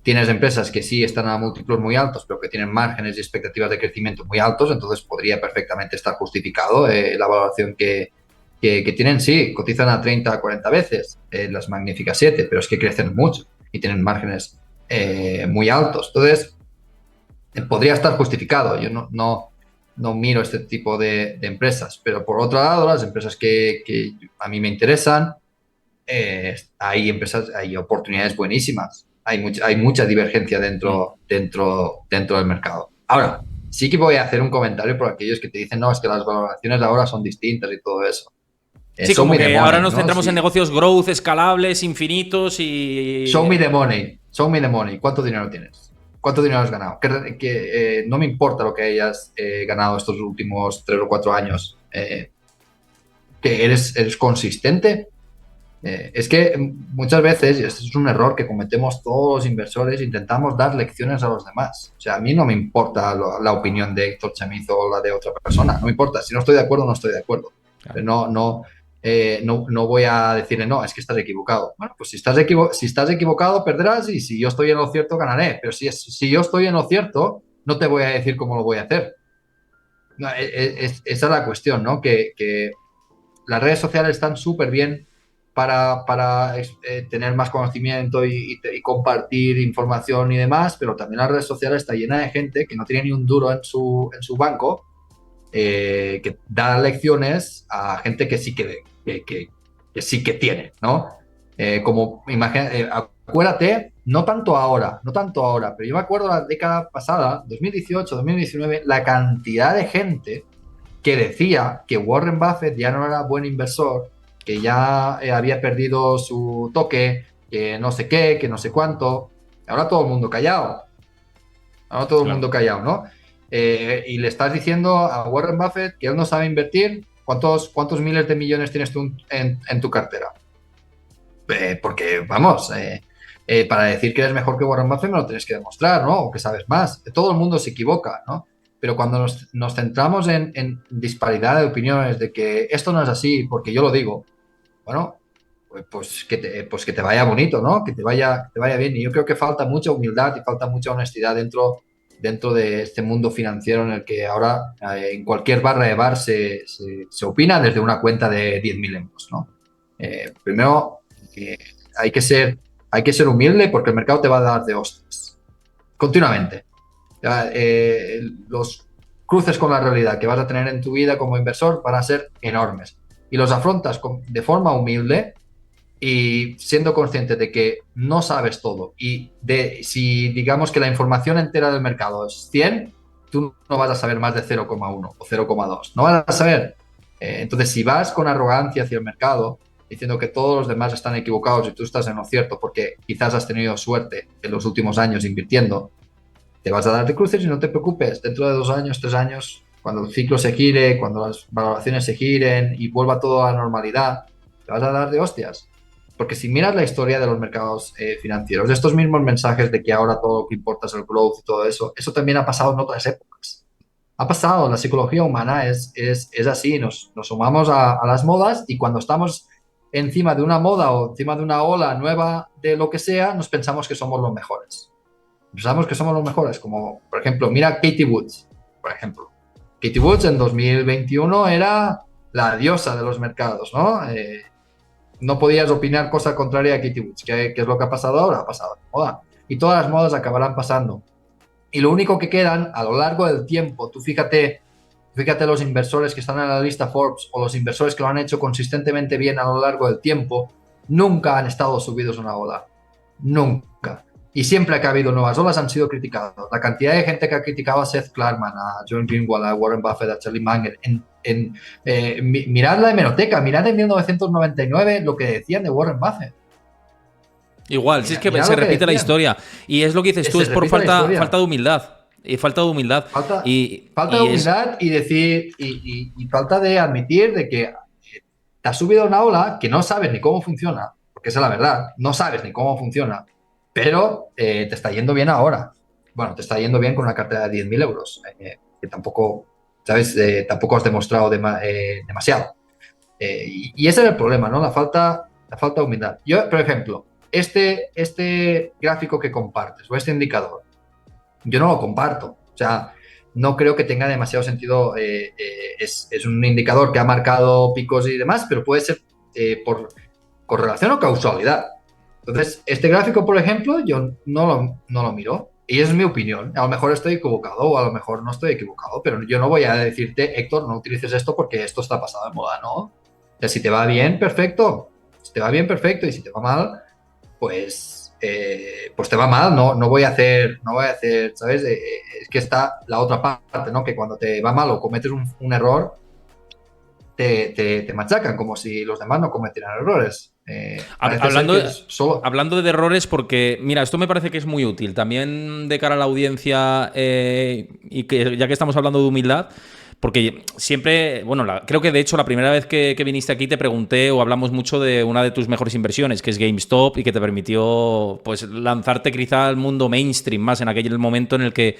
Tienes empresas que sí están a múltiplos muy altos, pero que tienen márgenes y expectativas de crecimiento muy altos, entonces podría perfectamente estar justificado la valoración que que tienen, sí, cotizan a 30, a 40 veces las Magníficas 7, pero es que crecen mucho y tienen márgenes muy altos. Entonces, podría estar justificado. Yo no miro este tipo de empresas, pero por otro lado, las empresas que a mí me interesan, hay oportunidades buenísimas. Hay mucha divergencia dentro del mercado. Ahora, sí que voy a hacer un comentario por aquellos que te dicen, no, es que las valoraciones ahora son distintas y todo eso. Sí, Show como me the que ahora money, nos ¿no? centramos en Sí. negocios growth, escalables, infinitos y... Show me the money. Show me the money. ¿Cuánto dinero tienes? ¿Cuánto dinero has ganado? No me importa lo que hayas ganado estos últimos 3 o 4 años. ¿Que eres consistente? Es que muchas veces, y este es un error que cometemos todos los inversores, intentamos dar lecciones a los demás. O sea, a mí no me importa la opinión de Héctor Chamizo o la de otra persona. No me importa. Si no estoy de acuerdo, no estoy de acuerdo. Pero no voy a decirle, no, es que estás equivocado. Bueno, pues si estás equivocado, perderás, y si yo estoy en lo cierto, ganaré. Pero si yo estoy en lo cierto, no te voy a decir cómo lo voy a hacer. No, esa es la cuestión, ¿no? Que las redes sociales están súper bien para tener más conocimiento y compartir información y demás, pero también las redes sociales está llena de gente que no tiene ni un duro en su banco, que da lecciones a gente que sí que sí que tiene, ¿no? Como imagina, acuérdate, no tanto ahora, pero yo me acuerdo la década pasada, 2018, 2019, la cantidad de gente que decía que Warren Buffett ya no era buen inversor, que ya había perdido su toque, que no sé qué, que no sé cuánto. Ahora todo el mundo callado. Ahora todo el Claro. mundo callado, ¿no? Y le estás diciendo a Warren Buffett que él no sabe invertir. ¿Cuántos miles de millones tienes tú en tu cartera? Porque, vamos, para decir que eres mejor que Warren Buffett me lo tienes que demostrar, ¿no? O que sabes más. Todo el mundo se equivoca, ¿no? Pero cuando nos centramos en disparidad de opiniones, de que esto no es así porque yo lo digo, bueno, pues que te vaya bonito, ¿no? Que te vaya bien. Y yo creo que falta mucha humildad y falta mucha honestidad dentro de este mundo financiero en el que ahora en cualquier barra de bar se opina desde una cuenta de 10.000 euros, ¿no? Primero, eh, hay que ser humilde porque el mercado te va a dar de hostias continuamente. Los cruces con la realidad que vas a tener en tu vida como inversor van a ser enormes y los afrontas de forma humilde y siendo consciente de que no sabes todo y si digamos que la información entera del mercado es 100, tú no vas a saber más de 0,1 o 0,2, no vas a saber. Entonces, si vas con arrogancia hacia el mercado, diciendo que todos los demás están equivocados y tú estás en lo cierto porque quizás has tenido suerte en los últimos años invirtiendo, te vas a dar de cruces y no te preocupes. Dentro de 2 años, 3 años, cuando el ciclo se gire, cuando las valoraciones se giren y vuelva todo a la normalidad, te vas a dar de hostias. Porque si miras la historia de los mercados financieros, estos mismos mensajes de que ahora todo lo que importa es el growth y todo eso, eso también ha pasado en otras épocas. Ha pasado, la psicología humana es así, nos sumamos a las modas y cuando estamos encima de una moda o encima de una ola nueva de lo que sea, nos pensamos que somos los mejores. Pensamos que somos los mejores, como por ejemplo, mira Katie Woods, por ejemplo. Katie Woods en 2021 era la diosa de los mercados, ¿no? No podías opinar cosa contraria a Katie Woods. ¿Qué es lo que ha pasado ahora? Ha pasado de moda. Y todas las modas acabarán pasando. Y lo único que quedan a lo largo del tiempo, tú fíjate los inversores que están en la lista Forbes o los inversores que lo han hecho consistentemente bien a lo largo del tiempo, nunca han estado subidos a una ola. Nunca. Y siempre que ha habido nuevas olas han sido criticados. La cantidad de gente que ha criticado a Seth Klarman, a John Greenwald, a Warren Buffett, a Charlie Munger, mirad la hemeroteca, mirad en 1999 lo que decían de Warren Buffett. Igual, si es que Mirad se lo que repite la decían. historia. Y es lo que dices tú, Se es por repite la historia. falta de humildad. Y falta de humildad. Falta de Y es. humildad y decir, y falta de admitir de que te has subido a una ola que no sabes ni cómo funciona, porque esa es la verdad, no sabes ni cómo funciona, pero te está yendo bien ahora. Bueno, te está yendo bien con una cartera de 10.000 euros, que tampoco, ¿sabes? Tampoco has demostrado demasiado. Y ese es el problema, ¿no? La falta de humildad. Yo, por ejemplo, este gráfico que compartes o este indicador, yo no lo comparto. O sea, no creo que tenga demasiado sentido. Es un indicador que ha marcado picos y demás, pero puede ser por correlación o causalidad. Entonces, este gráfico, por ejemplo, yo no lo miro. Y es mi opinión. A lo mejor estoy equivocado o a lo mejor no estoy equivocado, pero yo no voy a decirte, Héctor, no utilices esto porque esto está pasado de moda, ¿no? O sea, si te va bien, perfecto. Si te va bien, perfecto. Y si te va mal, pues te va mal. No voy a hacer, ¿sabes? Es que está la otra parte, ¿no? Que cuando te va mal o cometes un error, te machacan, como si los demás no cometieran errores. Parece ser Hablando, que es solo... hablando de errores, porque, mira, esto me parece que es muy útil también de cara a la audiencia y que ya que estamos hablando de humildad, porque siempre, bueno, creo que de hecho la primera vez que viniste aquí te pregunté o hablamos mucho de una de tus mejores inversiones, que es GameStop y que te permitió pues lanzarte quizá al mundo mainstream más en aquel momento en el que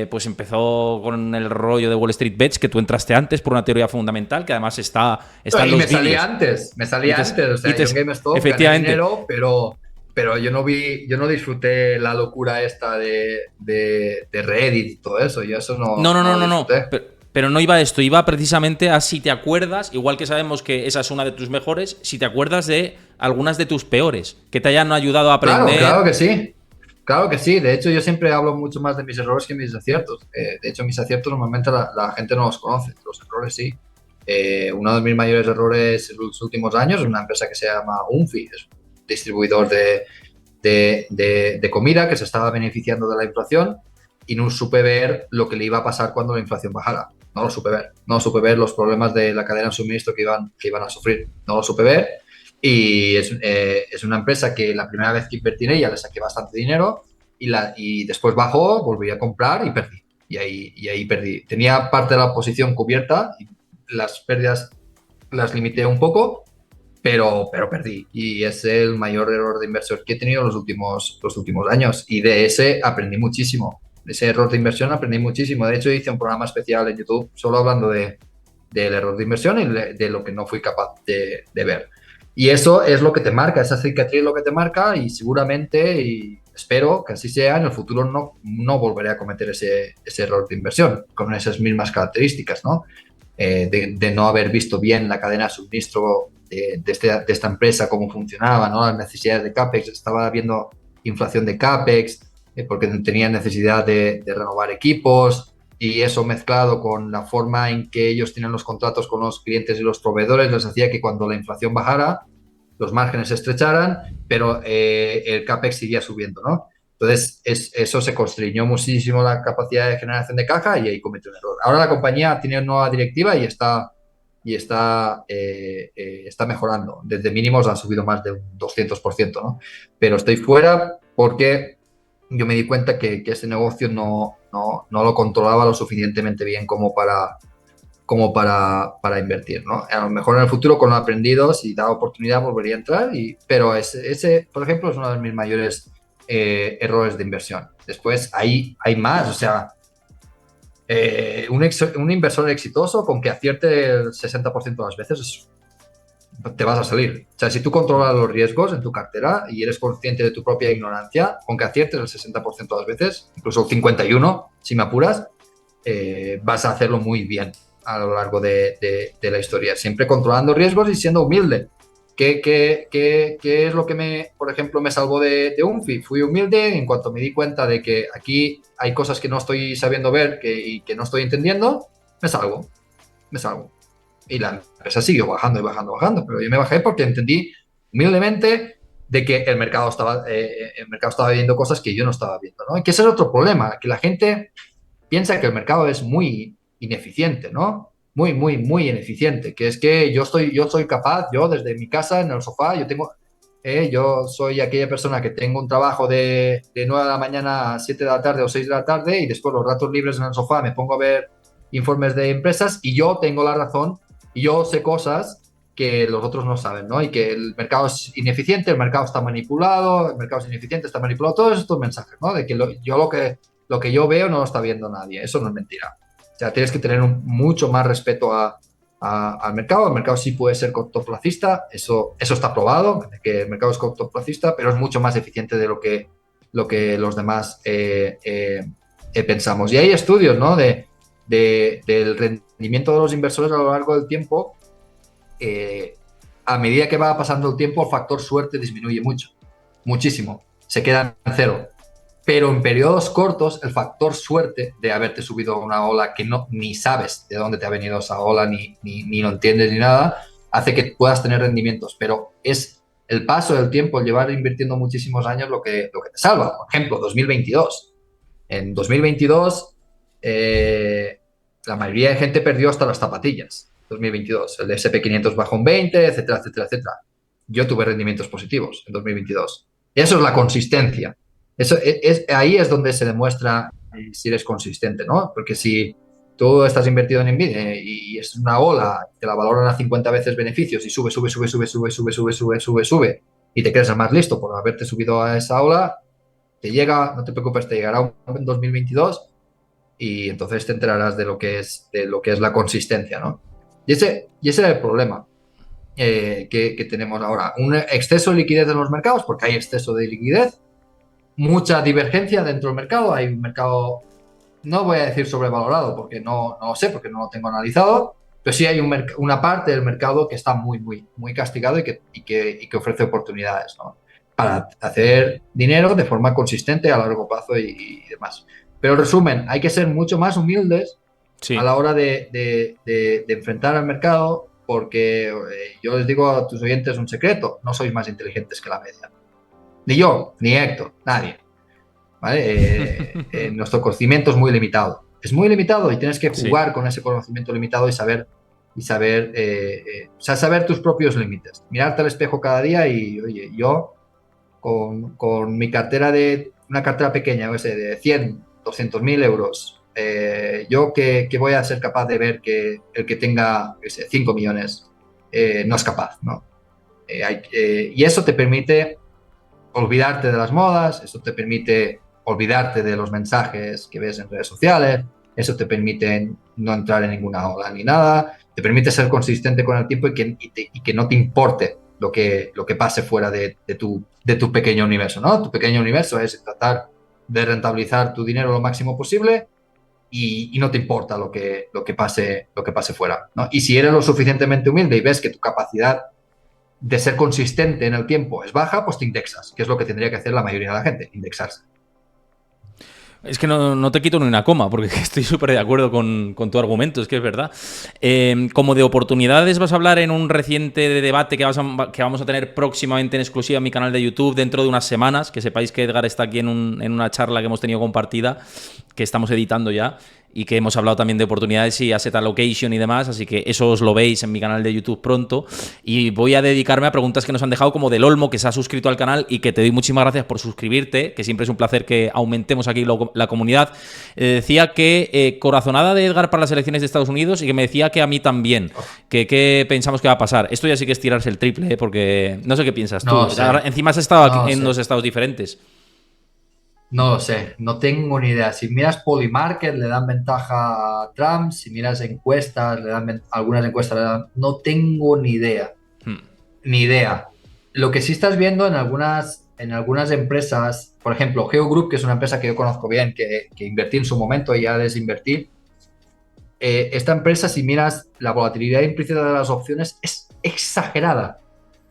pues empezó con el rollo de Wall Street Bets, que tú entraste antes por una teoría fundamental, que además está en Y los me salía vídeos. antes, o sea, yo en GameStop gané Efectivamente. dinero, pero yo no disfruté la locura esta de Reddit y todo eso, yo eso No, no, no no, lo no, no. disfruté. Pero no iba a esto, iba precisamente a si te acuerdas, igual que sabemos que esa es una de tus mejores, si te acuerdas de algunas de tus peores, que te hayan ayudado a Claro, aprender. claro que sí, de hecho yo siempre hablo mucho más de mis errores que mis aciertos. De hecho, mis aciertos normalmente la gente no los conoce, los errores sí. Uno de mis mayores errores en los últimos años es una empresa que se llama Unfi, es un distribuidor de comida que se estaba beneficiando de la inflación y no supe ver lo que le iba a pasar cuando la inflación bajara. No lo supe ver los problemas de la cadena de suministro que iban a sufrir. No lo supe ver y es una empresa que la primera vez que invertí en ella le saqué bastante dinero y después bajó, volví a comprar y perdí. Y ahí perdí. Tenía parte de la posición cubierta y las pérdidas las limité un poco, pero perdí. Y es el mayor error de inversión que he tenido los últimos años. Y de ese aprendí muchísimo. De ese error de inversión aprendí muchísimo. De hecho, hice un programa especial en YouTube solo hablando del error de inversión y de lo que no fui capaz de ver. Y eso es lo que te marca, esa cicatriz es lo que te marca y seguramente, y espero que así sea, en el futuro no volveré a cometer ese error de inversión con esas mismas características, ¿no? De no haber visto bien la cadena de suministro de esta empresa, cómo funcionaba, ¿no? Las necesidades de CAPEX, estaba viendo inflación de CAPEX, porque tenían necesidad de renovar equipos, y eso mezclado con la forma en que ellos tienen los contratos con los clientes y los proveedores, les hacía que cuando la inflación bajara, los márgenes se estrecharan, pero el CAPEX seguía subiendo, ¿no? Entonces, eso se constriñó muchísimo la capacidad de generación de caja y ahí cometió un error. Ahora la compañía tiene una nueva directiva está mejorando. Desde mínimos ha subido más de un 200%, ¿no? Pero estoy fuera porque yo me di cuenta que ese negocio no lo controlaba lo suficientemente bien como para invertir, ¿no? A lo mejor en el futuro, con lo aprendido, si da oportunidad, volvería a entrar, pero ese, por ejemplo, es uno de mis mayores errores de inversión. Después, hay más, o sea, un inversor exitoso con que acierte el 60% de las veces te vas a salir. O sea, si tú controlas los riesgos en tu cartera y eres consciente de tu propia ignorancia, con que aciertes el 60% de las veces, incluso el 51%, si me apuras, vas a hacerlo muy bien a lo largo de la historia. Siempre controlando riesgos y siendo humilde. ¿Qué es lo que por ejemplo, me salvó de Unfi? Fui humilde en cuanto me di cuenta de que aquí hay cosas que no estoy sabiendo ver y que no estoy entendiendo, me salgo. Y la empresa siguió bajando y bajando, bajando, pero yo me bajé porque entendí humildemente de que el mercado estaba viendo cosas que yo no estaba viendo, ¿no? Y que ese es otro problema, que la gente piensa que el mercado es muy ineficiente, ¿no? Muy, muy, muy ineficiente, que es que yo soy capaz, yo desde mi casa, en el sofá, yo soy aquella persona que tengo un trabajo de 9 de la mañana a 7 de la tarde o 6 de la tarde y después los ratos libres en el sofá me pongo a ver informes de empresas y yo tengo la razón y yo sé cosas que los otros no saben, ¿no? Y que el mercado es ineficiente, el mercado está manipulado, el mercado es ineficiente, está manipulado, todos estos mensajes, ¿no? De que lo que yo veo no lo está viendo nadie, eso no es mentira. O sea, tienes que tener mucho más respeto al mercado. El mercado sí puede ser cortoplacista, eso está probado, que el mercado es cortoplacista, pero es mucho más eficiente de lo que los demás pensamos. Y hay estudios, ¿no? Del rendimiento de los inversores a lo largo del tiempo. A medida que va pasando el tiempo, el factor suerte disminuye mucho, muchísimo, se queda en cero. Pero en periodos cortos, el factor suerte de haberte subido a una ola que no ni sabes de dónde te ha venido esa ola, ni lo entiendes ni nada, hace que puedas tener rendimientos. Pero es el paso del tiempo, el llevar invirtiendo muchísimos años lo que te salva. Por ejemplo, 2022. En 2022, la mayoría de gente perdió hasta las zapatillas. 2022. El S&P 500 bajó un 20, etcétera, etcétera, etcétera. Yo tuve rendimientos positivos en 2022. Y eso es la consistencia. Ahí es donde se demuestra si eres consistente, ¿no? Porque si tú estás invertido en Nvidia y es una ola, te la valoran a 50 veces beneficios y sube, y te crees el más listo por haberte subido a esa ola, te llega, no te preocupes, te llegará en 2022 y entonces te enterarás de lo que es la consistencia, ¿no? Y ese es el problema que tenemos ahora. Un exceso de liquidez en los mercados, porque hay exceso de liquidez, mucha divergencia dentro del mercado. Hay un mercado, no voy a decir sobrevalorado, porque no lo sé, porque no lo tengo analizado, pero sí hay una parte del mercado que está muy, muy, muy castigado y que ofrece oportunidades, ¿no? Para hacer dinero de forma consistente a largo plazo y demás. Pero en resumen, hay que ser mucho más humildes a la hora de enfrentar al mercado, porque yo les digo a tus oyentes un secreto: no sois más inteligentes que la media. Ni yo, ni Héctor, nadie. ¿Vale? Nuestro conocimiento es muy limitado. Es muy limitado y tienes que jugar con ese conocimiento limitado y saber tus propios límites. Mirarte al espejo cada día y, oye, yo con mi cartera una cartera pequeña, no sé, de 100, 200.000 euros, yo que voy a ser capaz de ver que el que tenga, 5 millones no es capaz, ¿no? Y eso te permite olvidarte de las modas, eso te permite olvidarte de los mensajes que ves en redes sociales, eso te permite no entrar en ninguna ola ni nada, te permite ser consistente con el tiempo y que no te importe lo que pase fuera de tu pequeño universo, ¿no? Tu pequeño universo es tratar de rentabilizar tu dinero lo máximo posible y no te importa lo que pase fuera, ¿no? Y si eres lo suficientemente humilde y ves que tu capacidad de ser consistente en el tiempo es baja, pues te indexas, que es lo que tendría que hacer la mayoría de la gente, indexarse. Es que no te quito ni una coma, porque estoy súper de acuerdo con tu argumento, es que es verdad. Como de oportunidades vas a hablar en un reciente debate que vamos a tener próximamente en exclusiva en mi canal de YouTube dentro de unas semanas, que sepáis que Edgar está aquí en una charla que hemos tenido compartida, que estamos editando ya, y que hemos hablado también de oportunidades y asset allocation y demás, así que eso os lo veis en mi canal de YouTube pronto. Y voy a dedicarme a preguntas que nos han dejado, como del Olmo, que se ha suscrito al canal y que te doy muchísimas gracias por suscribirte, que siempre es un placer que aumentemos aquí la comunidad. Decía que corazonada de Edgar para las elecciones de Estados Unidos y que me decía que a mí también, que pensamos que va a pasar. Esto ya sí que es tirarse el triple, porque no sé qué piensas tú. Ahora, encima has estado aquí en dos estados diferentes. No lo sé, no tengo ni idea. Si miras Polymarket, le dan ventaja a Trump. Si miras encuestas, algunas encuestas le dan. No tengo ni idea. Ni idea. Lo que sí estás viendo en algunas empresas, por ejemplo, GeoGroup, que es una empresa que yo conozco bien, que invertí en su momento y ya desinvertí. Esta empresa, si miras la volatilidad implícita de las opciones, es exagerada.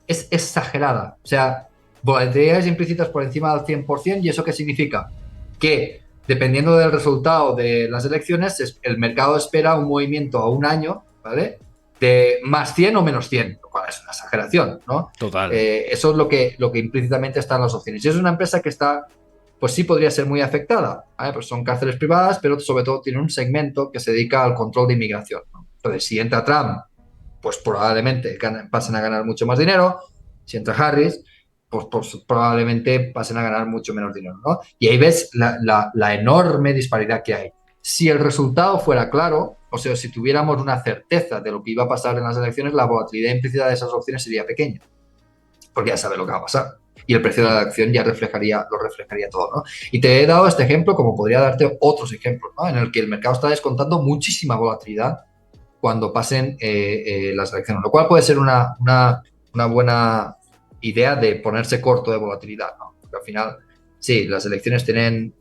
Es exagerada. O sea, volatilidades implícitas por encima del 100%. ¿Y eso qué significa? Que dependiendo del resultado de las elecciones, el mercado espera un movimiento a un año, ¿vale?, de más 100 o menos 100, lo cual es una exageración, ¿no? Total. Eso es lo que implícitamente está en las opciones. Y es una empresa que está, pues sí podría ser muy afectada, ¿vale? Pues son cárceles privadas, pero sobre todo tiene un segmento que se dedica al control de inmigración, ¿no? Entonces, si entra Trump, pues probablemente pasen a ganar mucho más dinero. Si entra Harris, pues probablemente pasen a ganar mucho menos dinero, ¿no? Y ahí ves la enorme disparidad que hay. Si el resultado fuera claro, o sea, si tuviéramos una certeza de lo que iba a pasar en las elecciones, la volatilidad implícita de esas opciones sería pequeña, porque ya sabe lo que va a pasar. Y el precio de la acción ya lo reflejaría todo, ¿no? Y te he dado este ejemplo, como podría darte otros ejemplos, ¿no?, en el que el mercado está descontando muchísima volatilidad cuando pasen las elecciones, lo cual puede ser una buena idea de ponerse corto de volatilidad, ¿no? Porque al final, sí, las elecciones tienen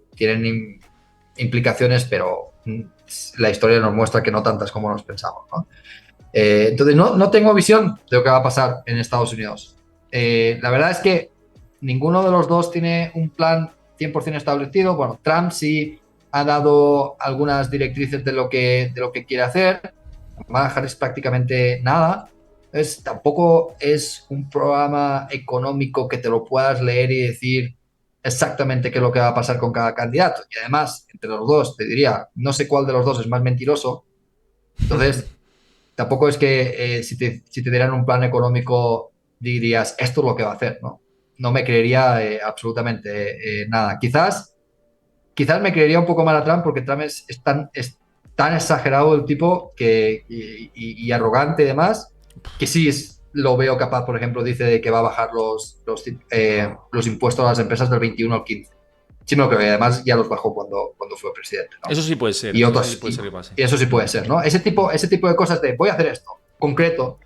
implicaciones, pero la historia nos muestra que no tantas como nos pensamos, ¿no? Entonces, no tengo visión de lo que va a pasar en Estados Unidos. La verdad es que ninguno de los dos tiene un plan 100% establecido. Bueno, Trump sí ha dado algunas directrices de lo que quiere hacer. Kamala Harris prácticamente nada. Tampoco es un programa económico que te lo puedas leer y decir exactamente qué es lo que va a pasar con cada candidato. Y además, entre los dos, te diría, no sé cuál de los dos es más mentiroso. Entonces, tampoco es que si te dieran un plan económico dirías, esto es lo que va a hacer, ¿no? No me creería absolutamente nada. Quizás me creería un poco mal a Trump porque Trump es tan exagerado el tipo y arrogante y demás, que sí lo veo capaz, por ejemplo, dice de que va a bajar los impuestos a las empresas del 21 al 15. Sí me lo creo, y además ya los bajó cuando fue presidente, ¿no? Eso sí puede ser, Y eso sí otros, puede ser que pase. y eso sí puede ser, ¿no? Ese tipo de cosas de voy a hacer esto, concreto,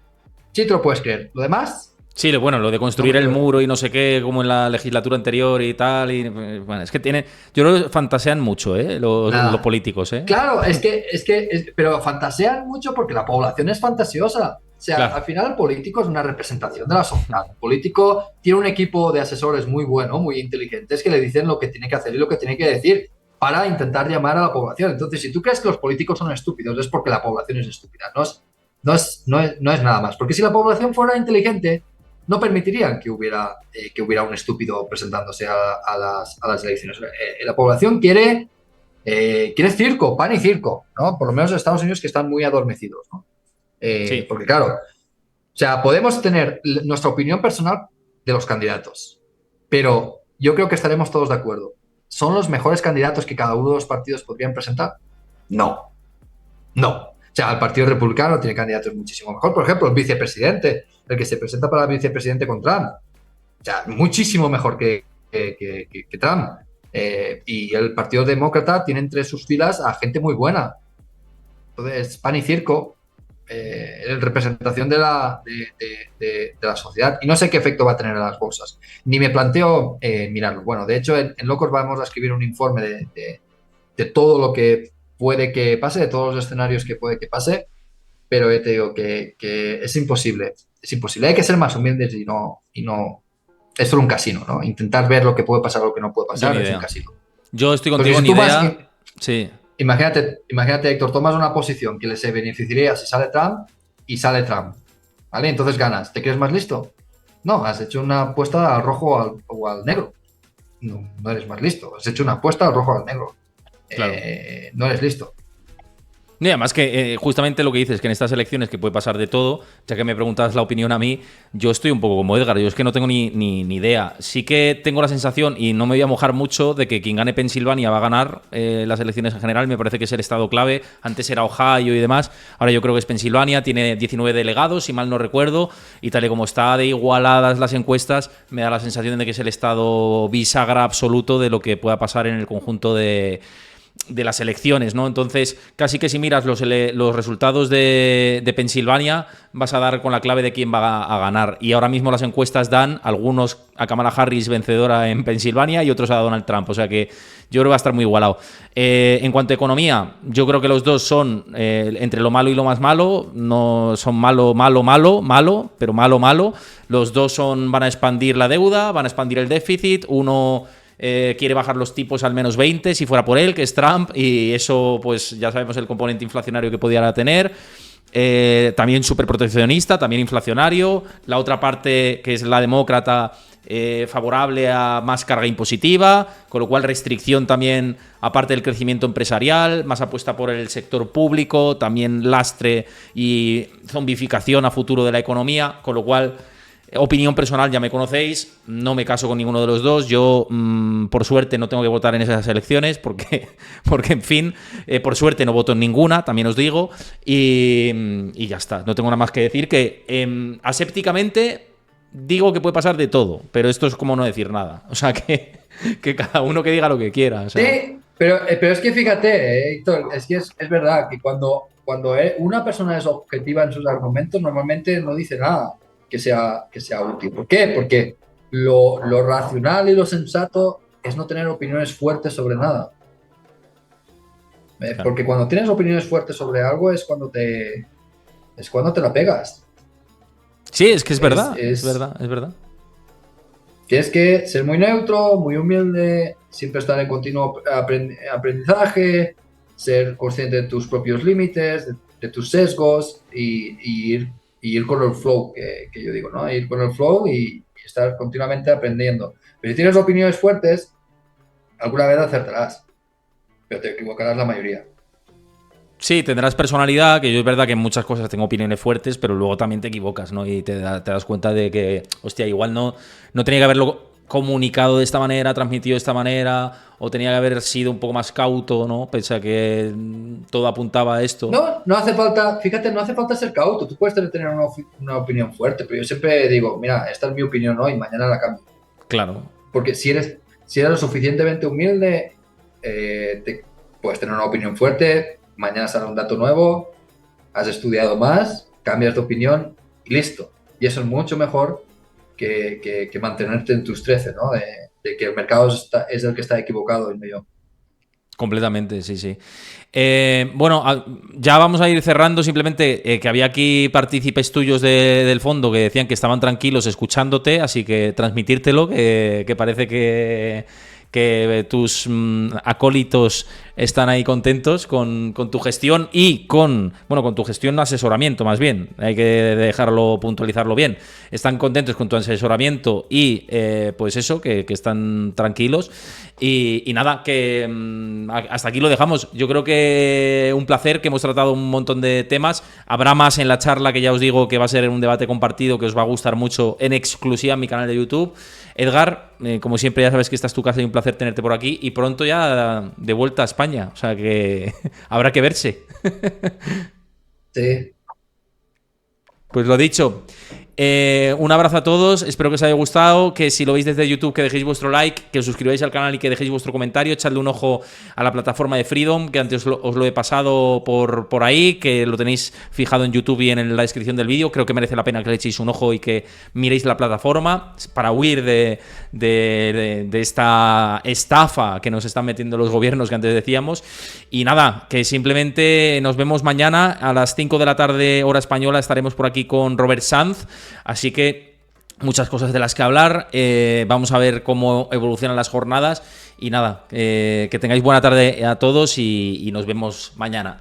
sí te lo puedes creer. Lo demás, Sí, bueno, lo de no me construir el creo. muro y no sé qué, como en la legislatura anterior y tal. Y, bueno, es que yo creo que fantasean mucho, los Nada. políticos, ¿eh? Claro, pero fantasean mucho porque la población es fantasiosa. O sea, Claro, al final el político es una representación de la sociedad. El político tiene un equipo de asesores muy bueno, muy inteligentes, que le dicen lo que tiene que hacer y lo que tiene que decir para intentar llamar a la población. Entonces, si tú crees que los políticos son estúpidos, es porque la población es estúpida. No es nada más. Porque si la población fuera inteligente, no permitirían que hubiera un estúpido presentándose a las elecciones. La población quiere circo, pan y circo, ¿no? Por lo menos en Estados Unidos, que están muy adormecidos, ¿no? sí. Porque claro, o sea, podemos tener nuestra opinión personal de los candidatos, pero yo creo que estaremos todos de acuerdo. ¿Son los mejores candidatos que cada uno de los partidos podrían presentar? No, no. O sea, el Partido Republicano tiene candidatos muchísimo mejor. Por ejemplo, el vicepresidente, el que se presenta para vicepresidente con Trump. O sea, muchísimo mejor que Trump. Y el Partido Demócrata tiene entre sus filas a gente muy buena. Entonces, pan y circo, en representación de la sociedad. Y no sé qué efecto va a tener en las bolsas. Ni me planteo mirarlo. Bueno, de hecho, en Locos vamos a escribir un informe de todo lo que puede que pase, de todos los escenarios que puede que pase, pero te digo que es imposible. Es imposible. Hay que ser más humildes y no. Es solo un casino, ¿no? Intentar ver lo que puede pasar o lo que no puede Yo ni pasar es un idea. casino. Yo estoy Porque contigo, si ni tú vas, idea. Sí. imagínate, Héctor, tomas una posición que se beneficiaría si sale Trump y sale Trump, ¿vale? Entonces ganas. ¿Te crees más listo? No, has hecho una apuesta al rojo o al negro. No, no eres más listo. Has hecho una apuesta al rojo o al negro. Claro. No eres listo. Y además que justamente lo que dices, que en estas elecciones que puede pasar de todo, ya que me preguntas la opinión a mí, yo estoy un poco como Edgar, yo es que no tengo ni idea. Sí que tengo la sensación, y no me voy a mojar mucho, de que quien gane Pensilvania va a ganar las elecciones en general, me parece que es el estado clave, antes era Ohio y demás, ahora yo creo que es Pensilvania, tiene 19 delegados, si mal no recuerdo, y tal y como está de igualadas las encuestas, me da la sensación de que es el estado bisagra absoluto de lo que pueda pasar en el conjunto de las elecciones, ¿no? Entonces, casi que si miras los resultados de Pensilvania, vas a dar con la clave de quién va a ganar. Y ahora mismo las encuestas dan algunos a Kamala Harris vencedora en Pensilvania y otros a Donald Trump. O sea que yo creo que va a estar muy igualado. En cuanto a economía, yo creo que los dos son entre lo malo y lo más malo. No son malo, pero malo. Los dos van a expandir la deuda, van a expandir el déficit. Uno quiere bajar los tipos al menos 20 si fuera por él, que es Trump, y eso pues ya sabemos el componente inflacionario que pudiera tener. También súper proteccionista, también inflacionario. La otra parte, que es la demócrata, favorable a más carga impositiva, con lo cual restricción también, aparte del crecimiento empresarial, más apuesta por el sector público, también lastre y zombificación a futuro de la economía, con lo cual opinión personal, ya me conocéis, no me caso con ninguno de los dos. Yo, por suerte, no tengo que votar en esas elecciones porque en fin, por suerte no voto en ninguna, también os digo, y ya está. No tengo nada más que decir, que asépticamente digo que puede pasar de todo, pero esto es como no decir nada. O sea, que cada uno que diga lo que quiera. O sea. Sí, pero es que fíjate, Héctor, es que es verdad que cuando una persona es objetiva en sus argumentos, normalmente no dice nada que sea útil. ¿Por qué? Porque lo racional y lo sensato es no tener opiniones fuertes sobre nada. Claro. Porque cuando tienes opiniones fuertes sobre algo es cuando te la pegas. Sí, es que es Es, verdad, es es, verdad, es verdad. tienes que ser muy neutro, muy humilde, siempre estar en continuo aprendizaje, ser consciente de tus propios límites, de tus sesgos y ir con el flow, que yo digo, ¿no? Ir con el flow y estar continuamente aprendiendo. Pero si tienes opiniones fuertes, alguna vez acertarás, pero te equivocarás la mayoría. Sí, tendrás personalidad, que yo es verdad que en muchas cosas tengo opiniones fuertes, pero luego también te equivocas, ¿no? Y te das cuenta de que, hostia, igual no tenía que haberlo comunicado de esta manera, transmitido de esta manera, o tenía que haber sido un poco más cauto, ¿no? Pese a que todo apuntaba a esto. No, no hace falta, fíjate, no hace falta ser cauto. Tú puedes tener una opinión fuerte, pero yo siempre digo, mira, esta es mi opinión hoy, mañana la cambio. Claro, Porque si eres lo suficientemente humilde, puedes tener una opinión fuerte, mañana sale un dato nuevo, has estudiado más, cambias de opinión y listo. Y eso es mucho mejor que mantenerte en tus 13, ¿no? De que el mercado es el que está equivocado y no yo. completamente, sí, sí. Bueno, ya vamos a ir cerrando. Simplemente que había aquí partícipes tuyos del fondo que decían que estaban tranquilos escuchándote, así que transmitírtelo, que parece que tus acólitos están ahí contentos con tu gestión y con tu gestión, asesoramiento más bien, hay que dejarlo, puntualizarlo bien. Están contentos con tu asesoramiento y pues eso, que están tranquilos. Y nada, que hasta aquí lo dejamos. Yo creo que un placer, que hemos tratado un montón de temas. Habrá más en la charla, que ya os digo que va a ser un debate compartido que os va a gustar mucho, en exclusiva en mi canal de YouTube. Edgar, como siempre, ya sabes que esta es tu casa y un placer tenerte por aquí. Y pronto ya de vuelta a España. O sea que habrá que verse. Sí, Pues lo dicho. Un abrazo a todos, espero que os haya gustado, que si lo veis desde YouTube que dejéis vuestro like, que os suscribáis al canal y que dejéis vuestro comentario, echadle un ojo a la plataforma de Freedom, que antes os lo he pasado por ahí, que lo tenéis fijado en YouTube y en la descripción del vídeo. Creo que merece la pena que le echéis un ojo y que miréis la plataforma para huir de esta estafa que nos están metiendo los gobiernos que antes decíamos. Y nada, que simplemente nos vemos mañana a las 5 de la tarde hora española, estaremos por aquí con Robert Sanz. Así que muchas cosas de las que hablar. Vamos a ver cómo evolucionan las jornadas. Y nada, que tengáis buena tarde a todos y nos vemos mañana.